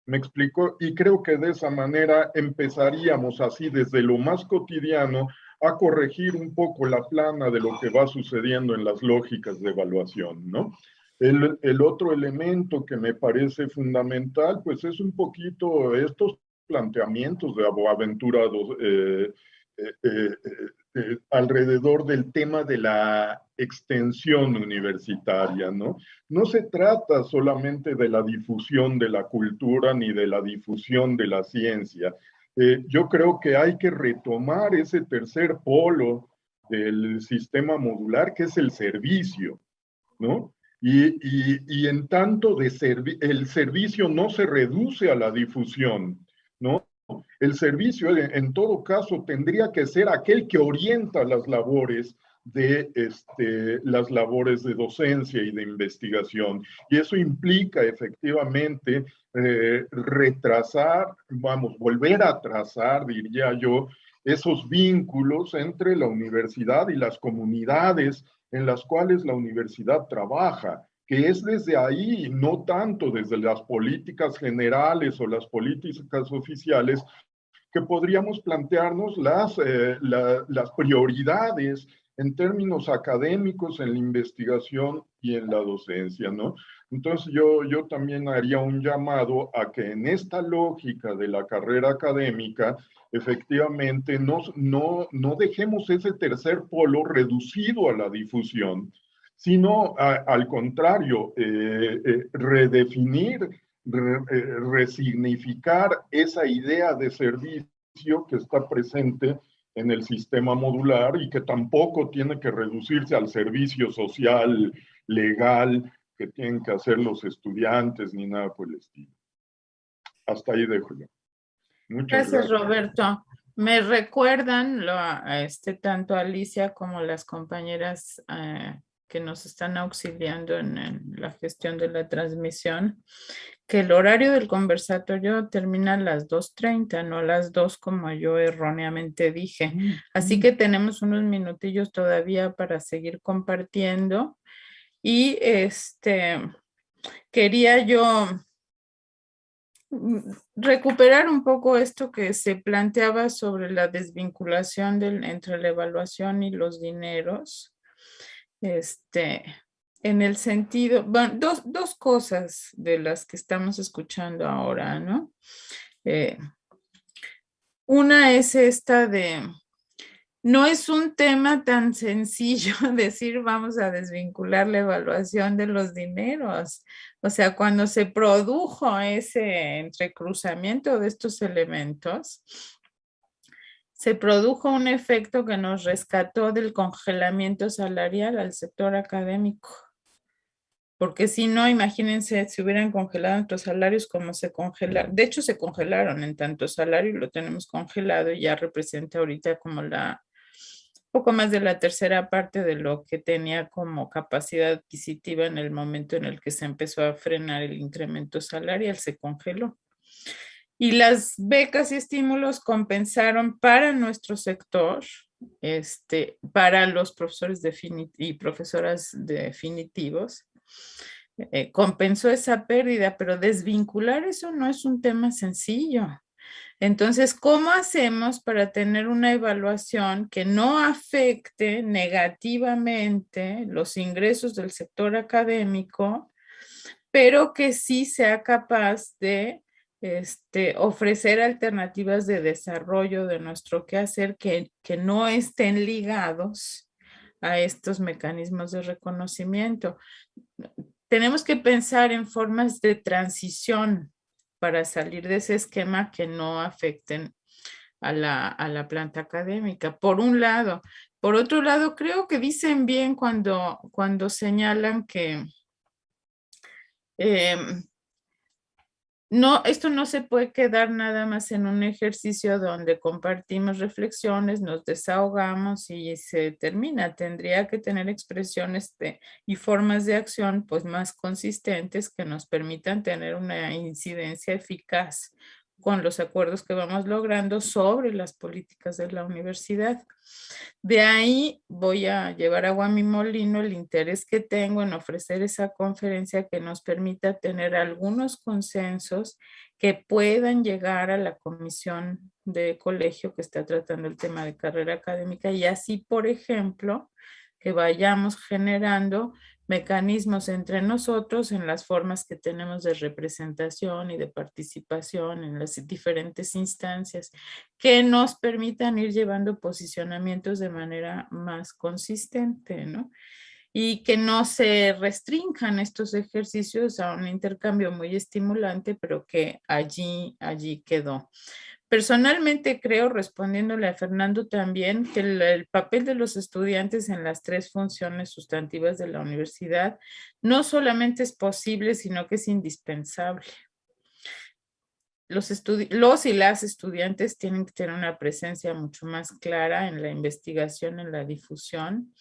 ¿Me explico? Y creo que de esa manera empezaríamos así desde lo más cotidiano a corregir un poco la plana de lo que va sucediendo en las lógicas de evaluación, ¿no? El otro elemento que me parece fundamental, pues es un poquito estos planteamientos de Boaventura alrededor del tema de la extensión universitaria, ¿no? No se trata solamente de la difusión de la cultura ni de la difusión de la ciencia. Yo creo que hay que retomar ese tercer polo del sistema modular, que es el servicio, ¿no? Y en tanto el servicio no se reduce a la difusión, ¿no? El servicio, en todo caso, tendría que ser aquel que orienta las labores de docencia y de investigación. Y eso implica efectivamente volver a trazar, diría yo, esos vínculos entre la universidad y las comunidades en las cuales la universidad trabaja, que es desde ahí, no tanto desde las políticas generales o las políticas oficiales, que podríamos plantearnos las prioridades en términos académicos en la investigación y en la docencia, ¿no? Entonces yo también haría un llamado a que en esta lógica de la carrera académica, efectivamente, no dejemos ese tercer polo reducido a la difusión, sino al contrario, redefinir, resignificar esa idea de servicio que está presente en el sistema modular y que tampoco tiene que reducirse al servicio social, legal, que tienen que hacer los estudiantes, ni nada por el estilo. Hasta ahí dejo yo. Muchas gracias, Roberto. Me recuerdan tanto Alicia como las compañeras que nos están auxiliando en la gestión de la transmisión, que el horario del conversatorio termina a las 2:30, no a las 2 como yo erróneamente dije. Así que tenemos unos minutillos todavía para seguir compartiendo. Y quería yo recuperar un poco esto que se planteaba sobre la desvinculación entre la evaluación y los dineros. En el sentido, bueno, dos cosas de las que estamos escuchando ahora, ¿no? Una es esta de, no es un tema tan sencillo decir vamos a desvincular la evaluación de los dineros. O sea, cuando se produjo ese entrecruzamiento de estos elementos, se produjo un efecto que nos rescató del congelamiento salarial al sector académico. Porque si no, imagínense, si hubieran congelado nuestros salarios como se congelaron. De hecho, se congelaron en tanto salario y lo tenemos congelado y ya representa ahorita como poco más de la tercera parte de lo que tenía como capacidad adquisitiva en el momento en el que se empezó a frenar el incremento salarial, se congeló. Y las becas y estímulos compensaron para nuestro sector, para los profesores y profesoras definitivos, compensó esa pérdida, pero desvincular eso no es un tema sencillo. Entonces, ¿cómo hacemos para tener una evaluación que no afecte negativamente los ingresos del sector académico, pero que sí sea capaz de ofrecer alternativas de desarrollo de nuestro quehacer que no estén ligados a estos mecanismos de reconocimiento? Tenemos que pensar en formas de transición para salir de ese esquema que no afecten a la planta académica, por un lado. Por otro lado, creo que dicen bien cuando señalan que no, esto no se puede quedar nada más en un ejercicio donde compartimos reflexiones, nos desahogamos y se termina. Tendría que tener expresiones y formas de acción pues más consistentes que nos permitan tener una incidencia eficaz con los acuerdos que vamos logrando sobre las políticas de la universidad. De ahí voy a llevar agua a mi molino el interés que tengo en ofrecer esa conferencia que nos permita tener algunos consensos que puedan llegar a la comisión de colegio que está tratando el tema de carrera académica y así, por ejemplo, que vayamos generando mecanismos entre nosotros en las formas que tenemos de representación y de participación en las diferentes instancias que nos permitan ir llevando posicionamientos de manera más consistente, ¿no? Y que no se restrinjan estos ejercicios a un intercambio muy estimulante, pero que allí quedó. Personalmente creo, respondiéndole a Fernando también, que el papel de los estudiantes en las 3 funciones sustantivas de la universidad no solamente es posible, sino que es indispensable. Los y las estudiantes tienen que tener una presencia mucho más clara en la investigación, en la difusión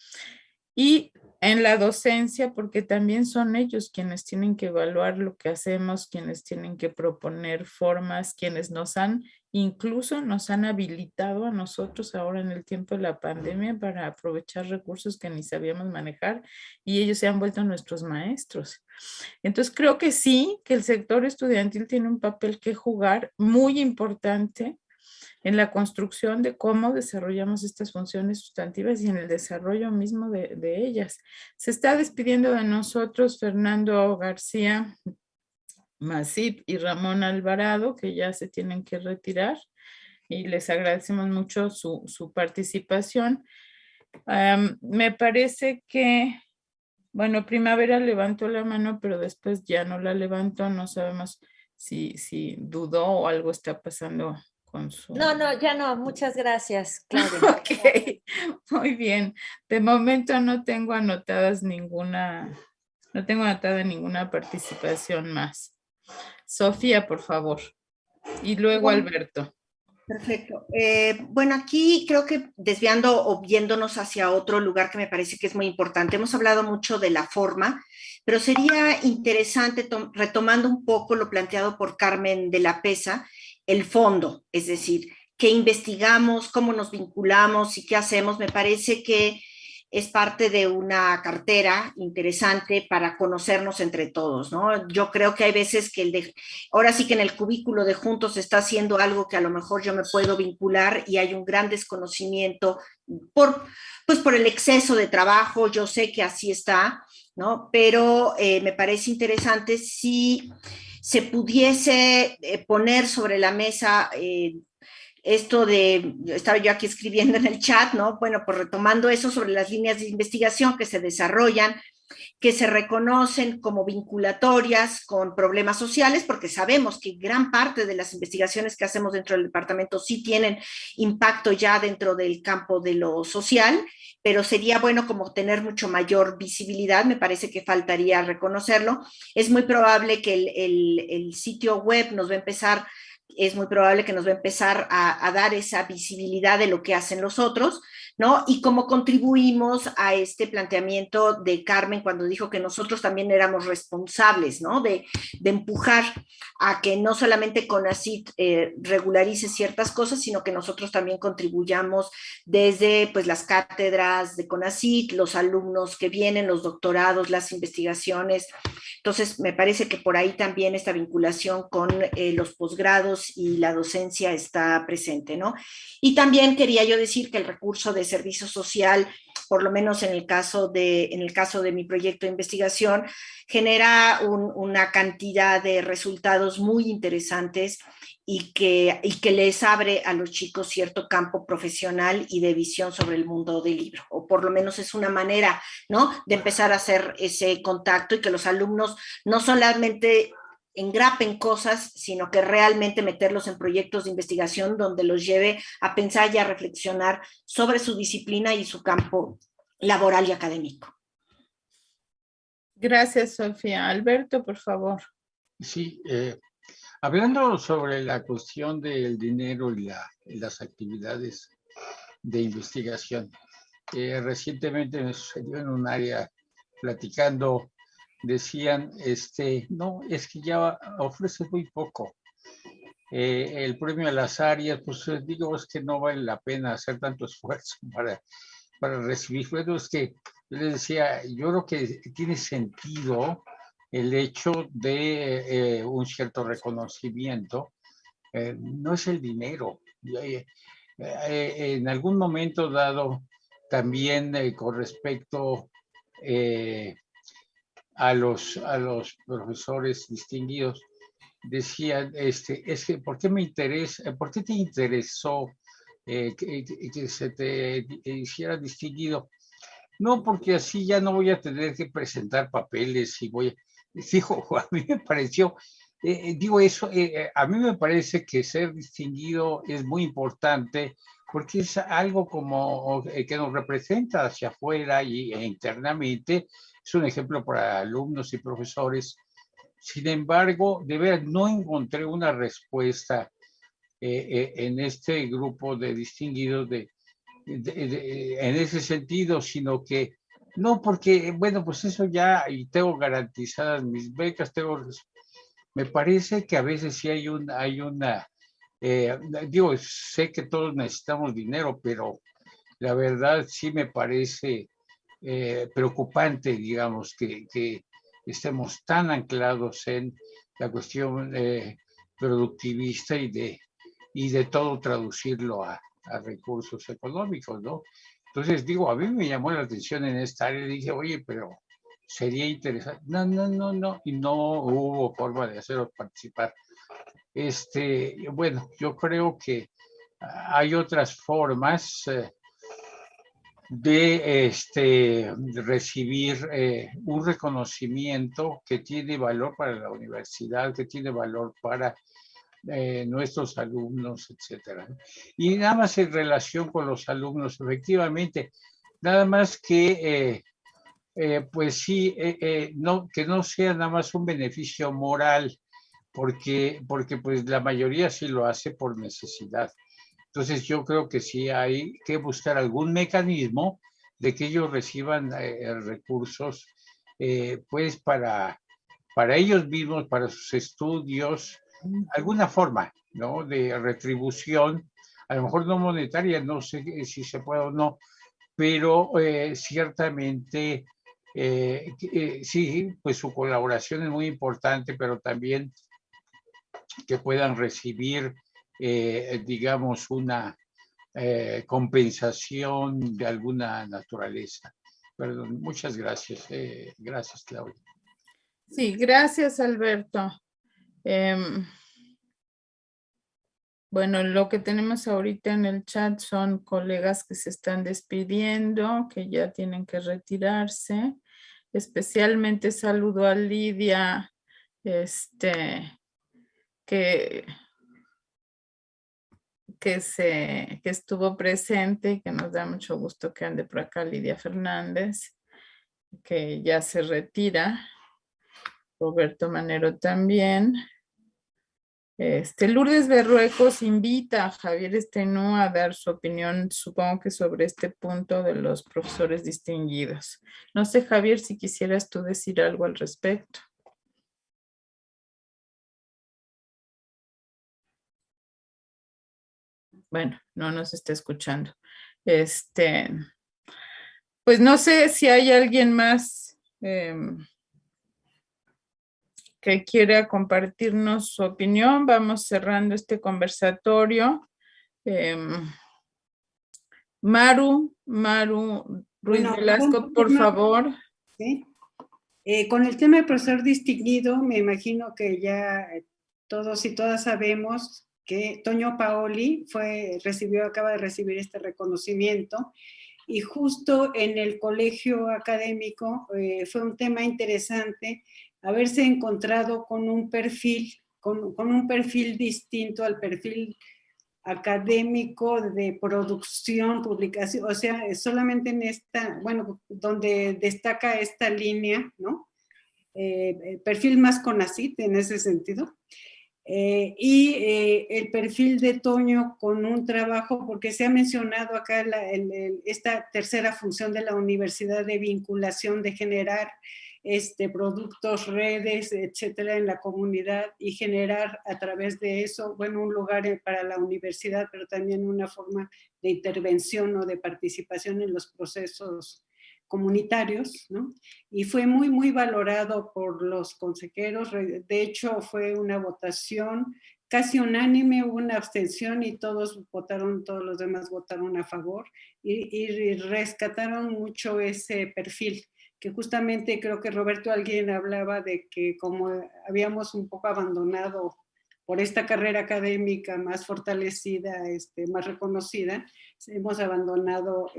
y en la docencia, porque también son ellos quienes tienen que evaluar lo que hacemos, quienes tienen que proponer formas, quienes incluso nos han habilitado a nosotros ahora en el tiempo de la pandemia para aprovechar recursos que ni sabíamos manejar y ellos se han vuelto nuestros maestros. Entonces creo que sí, que el sector estudiantil tiene un papel que jugar muy importante en la construcción de cómo desarrollamos estas funciones sustantivas y en el desarrollo mismo de ellas. Se está despidiendo de nosotros Fernando García Masip y Ramón Alvarado, que ya se tienen que retirar y les agradecemos mucho su participación. Me parece que, bueno, Primavera levantó la mano, pero después ya no la levantó, no sabemos si dudó o algo está pasando con su... No, ya no, muchas gracias, Claudia. Ok, muy bien. De momento no tengo anotada ninguna participación más. Sofía, por favor. Y luego Alberto. Perfecto. Bueno, aquí creo que desviando o viéndonos hacia otro lugar que me parece que es muy importante, hemos hablado mucho de la forma, pero sería interesante, retomando un poco lo planteado por Carmen de la Pesa, el fondo, es decir, qué investigamos, cómo nos vinculamos y qué hacemos. Me parece que es parte de una cartera interesante para conocernos entre todos, ¿no? Yo creo que hay veces que ahora sí que en el cubículo de juntos se está haciendo algo que a lo mejor yo me puedo vincular y hay un gran desconocimiento por el exceso de trabajo, yo sé que así está, ¿no? Pero me parece interesante si se pudiese poner sobre la mesa esto estaba yo aquí escribiendo en el chat, ¿no? Bueno, pues retomando eso sobre las líneas de investigación que se desarrollan, que se reconocen como vinculatorias con problemas sociales, porque sabemos que gran parte de las investigaciones que hacemos dentro del departamento sí tienen impacto ya dentro del campo de lo social, pero sería bueno como tener mucho mayor visibilidad, me parece que faltaría reconocerlo. Es muy probable que el sitio web nos va a empezar a dar esa visibilidad de lo que hacen los otros. ¿no? Y cómo contribuimos a este planteamiento de Carmen cuando dijo que nosotros también éramos responsables, ¿no? De empujar a que no solamente CONACYT regularice ciertas cosas, sino que nosotros también contribuyamos desde pues, las cátedras de CONACYT, los alumnos que vienen, los doctorados, las investigaciones. Entonces, me parece que por ahí también esta vinculación con los posgrados y la docencia está presente, ¿no? Y también quería yo decir que el recurso de servicio social, por lo menos en el caso de mi proyecto de investigación, genera una cantidad de resultados muy interesantes y que les abre a los chicos cierto campo profesional y de visión sobre el mundo del libro, o por lo menos es una manera, ¿no?, de empezar a hacer ese contacto y que los alumnos no solamente engrapen cosas, sino que realmente meterlos en proyectos de investigación donde los lleve a pensar y a reflexionar sobre su disciplina y su campo laboral y académico. Gracias, Sofía. Alberto, por favor. Sí, hablando sobre la cuestión del dinero y las actividades de investigación, recientemente me sucedió en un área platicando, decían, no, es que ya ofrece muy poco. El premio a las áreas, pues digo, es que no vale la pena hacer tanto esfuerzo para recibir. Bueno, es que yo les decía, yo creo que tiene sentido el hecho de un cierto reconocimiento, no es el dinero. En algún momento dado, también con respecto a los profesores distinguidos, decían, es que, ¿por qué te interesó que se te hiciera distinguido? No, porque así ya no voy a tener que presentar papeles y dijo, a mí me pareció, a mí me parece que ser distinguido es muy importante porque es algo como que nos representa hacia afuera e internamente, es un ejemplo para alumnos y profesores. Sin embargo, de verdad, no encontré una respuesta en este grupo de distinguidos en ese sentido, sino que no, porque, bueno, pues eso ya, y tengo garantizadas mis becas, me parece que a veces sí hay una, sé que todos necesitamos dinero, pero la verdad sí me parece preocupante, digamos, que estemos tan anclados en la cuestión productivista y de todo traducirlo a recursos económicos, ¿no? Entonces, digo, a mí me llamó la atención en esta área y dije, oye, pero sería interesante. No, y no hubo forma de hacerlos participar. Bueno, yo creo que hay otras formas de recibir un reconocimiento que tiene valor para la universidad, que tiene valor para nuestros alumnos, etcétera. Y nada más en relación con los alumnos, efectivamente, nada más que, pues sí, que no sea nada más un beneficio moral, porque pues la mayoría sí lo hace por necesidad. Entonces yo creo que sí hay que buscar algún mecanismo de que ellos reciban recursos, pues para ellos mismos, para sus estudios, alguna forma, ¿no?, de retribución, a lo mejor no monetaria, no sé si se puede o no, pero ciertamente sí, pues su colaboración es muy importante, pero también que puedan recibir, digamos, una compensación de alguna naturaleza. Perdón, muchas gracias. Gracias, Claudia. Sí, gracias, Alberto. Bueno, lo que tenemos ahorita en el chat son colegas que se están despidiendo, que ya tienen que retirarse. Especialmente saludo a Lidia, que estuvo presente y que nos da mucho gusto que ande por acá, Lidia Fernández, que ya se retira. Roberto Manero también. Lourdes Berruecos invita a Javier Estenú a dar su opinión, supongo que sobre este punto de los profesores distinguidos. No sé, Javier, si quisieras tú decir algo al respecto. Bueno, no nos está escuchando. Pues no sé si hay alguien más que quiera compartirnos su opinión. Vamos cerrando este conversatorio. Maru Ruiz Bueno, Velasco, por favor. ¿sí? Con el tema de profesor distinguido, me imagino que ya todos y todas sabemos que Toño Paoli acaba de recibir este reconocimiento, y justo en el colegio académico fue un tema interesante haberse encontrado con un perfil distinto al perfil académico de producción, publicación, o sea, solamente en esta, bueno, donde destaca esta línea, ¿no? Perfil más CONACYT en ese sentido. El perfil de Toño con un trabajo, porque se ha mencionado acá esta tercera función de la universidad de vinculación, de generar productos, redes, etcétera, en la comunidad, y generar a través de eso, bueno, un lugar para la universidad, pero también una forma de intervención o de participación en los procesos comunitarios, ¿no? Y fue muy, muy valorado por los consejeros. De hecho, fue una votación casi unánime, hubo una abstención y todos los demás votaron a favor, y rescataron mucho ese perfil, que justamente creo que Roberto alguien hablaba de que como habíamos un poco abandonado por esta carrera académica más fortalecida, más reconocida, hemos abandonado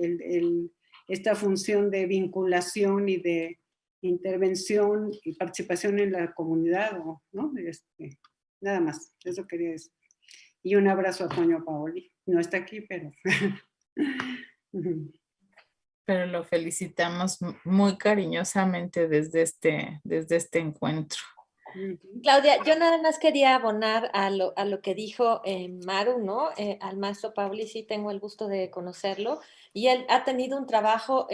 esta función de vinculación y de intervención y participación en la comunidad, ¿no? Nada más, eso quería decir. Y un abrazo a Toño Paoli. No está aquí, pero... Pero lo felicitamos muy cariñosamente desde este encuentro. Claudia, yo nada más quería abonar a lo que dijo Maru, ¿no? Al maestro Paoli sí tengo el gusto de conocerlo, y él ha tenido un trabajo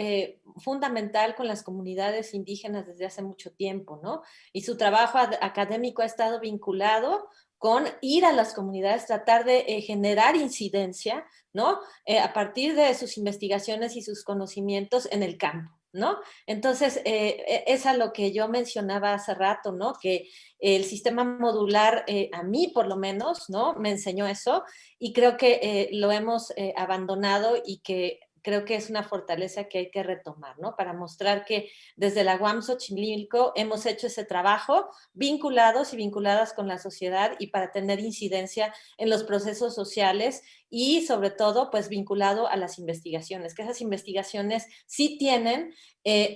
fundamental con las comunidades indígenas desde hace mucho tiempo, ¿no? Y su trabajo académico ha estado vinculado con ir a las comunidades, tratar de generar incidencia, ¿no? A partir de sus investigaciones y sus conocimientos en el campo, ¿no? Entonces, es a lo que yo mencionaba hace rato, ¿no? Que el sistema modular, a mí por lo menos, ¿no? Me enseñó eso, y creo que lo hemos abandonado, y que creo que es una fortaleza que hay que retomar, ¿no? Para mostrar que desde la UAM Xochimilco hemos hecho ese trabajo vinculados y vinculadas con la sociedad, y para tener incidencia en los procesos sociales, y sobre todo, pues vinculado a las investigaciones, que esas investigaciones sí tienen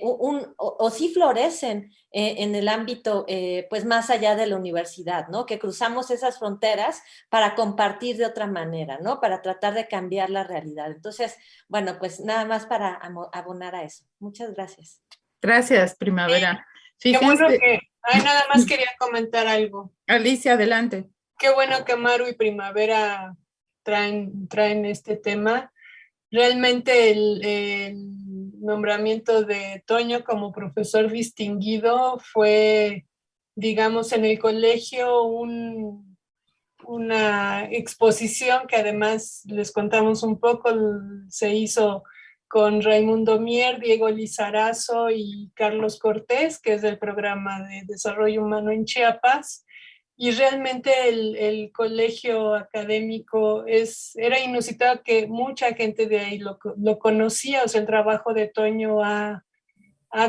o sí florecen en el ámbito, pues más allá de la universidad, ¿no? Que cruzamos esas fronteras para compartir de otra manera, ¿no? Para tratar de cambiar la realidad. Entonces, bueno, pues nada más para abonar a eso. Muchas gracias. Gracias, Primavera. Qué bueno que... nada más quería comentar algo. Alicia, adelante. Qué bueno que Maru y Primavera traen este tema. Realmente el nombramiento de Toño como profesor distinguido fue, digamos, en el colegio una exposición que además les contamos un poco, se hizo con Raimundo Mier, Diego Lizarazo y Carlos Cortés, que es del programa de Desarrollo Humano en Chiapas. Y realmente el colegio académico era inusitado que mucha gente de ahí lo conocía. O sea, el trabajo de Toño ha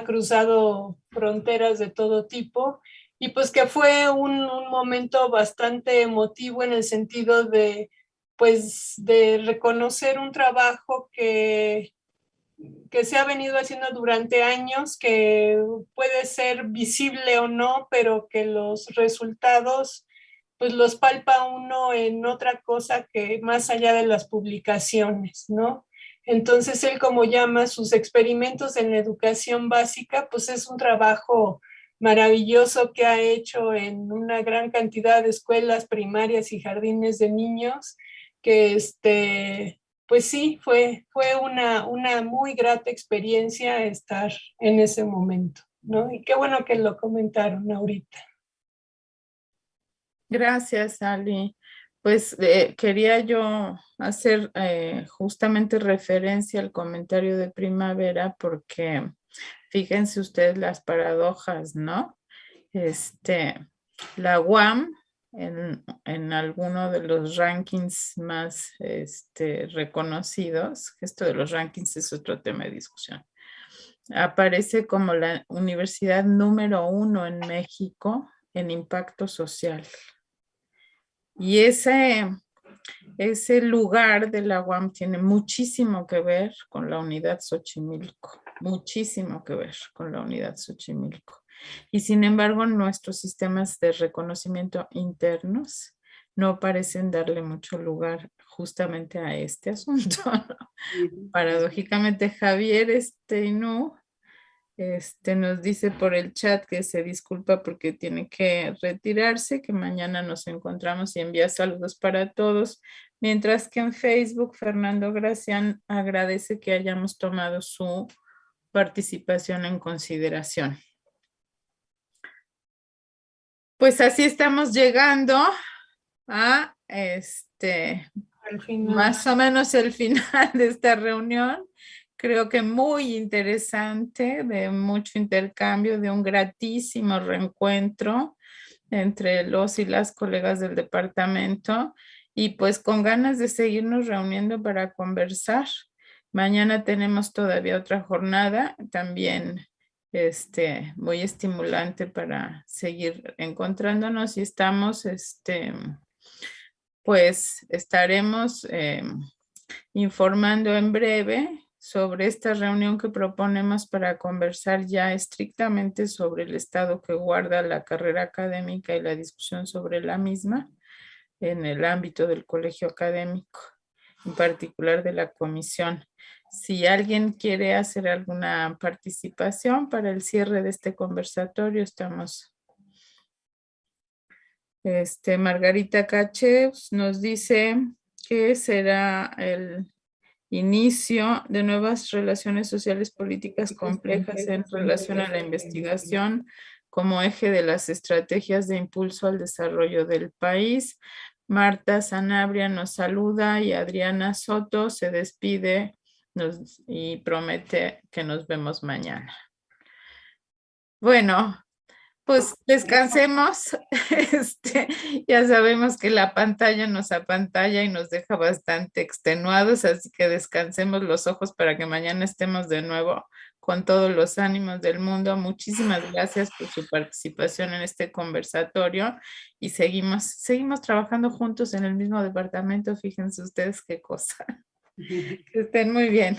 cruzado fronteras de todo tipo, y pues que fue un momento bastante emotivo en el sentido de, pues, de reconocer un trabajo que se ha venido haciendo durante años, que puede ser visible o no, pero que los resultados pues los palpa uno en otra cosa que más allá de las publicaciones, ¿no? Entonces él, como llama sus experimentos en educación básica, pues es un trabajo maravilloso que ha hecho en una gran cantidad de escuelas primarias y jardines de niños, que pues sí, fue una muy grata experiencia estar en ese momento, ¿no? Y qué bueno que lo comentaron ahorita. Gracias, Ali. Pues quería yo hacer justamente referencia al comentario de Primavera porque fíjense ustedes las paradojas, ¿no? La UAM en alguno de los rankings más reconocidos, esto de los rankings es otro tema de discusión, aparece como la universidad número 1 en México en impacto social. Y ese lugar de la UAM tiene muchísimo que ver con la unidad Xochimilco, muchísimo que ver con la unidad Xochimilco. Y sin embargo, nuestros sistemas de reconocimiento internos no parecen darle mucho lugar justamente a este asunto, ¿no? Paradójicamente, Javier Inú nos dice por el chat que se disculpa porque tiene que retirarse, que mañana nos encontramos y envía saludos para todos, mientras que en Facebook Fernando Gracián agradece que hayamos tomado su participación en consideración. Pues así estamos llegando a más o menos el final de esta reunión. Creo que muy interesante, de mucho intercambio, de un gratísimo reencuentro entre los y las colegas del departamento y pues con ganas de seguirnos reuniendo para conversar. Mañana tenemos todavía otra jornada, también muy estimulante para seguir encontrándonos y estamos, pues estaremos informando en breve sobre esta reunión que proponemos para conversar ya estrictamente sobre el estado que guarda la carrera académica y la discusión sobre la misma en el ámbito del colegio académico, en particular de la comisión. Si alguien quiere hacer alguna participación para el cierre de este conversatorio, estamos. Margarita Cacheus nos dice que será el inicio de nuevas relaciones sociales políticas complejas en relación a la investigación como eje de las estrategias de impulso al desarrollo del país. Marta Sanabria nos saluda y Adriana Soto se despide y promete que nos vemos mañana. Bueno, pues descansemos. Ya sabemos que la pantalla nos apantalla y nos deja bastante extenuados, así que descansemos los ojos para que mañana estemos de nuevo con todos los ánimos del mundo. Muchísimas gracias por su participación en este conversatorio y seguimos trabajando juntos en el mismo departamento. Fíjense ustedes qué cosa. Que estén muy bien.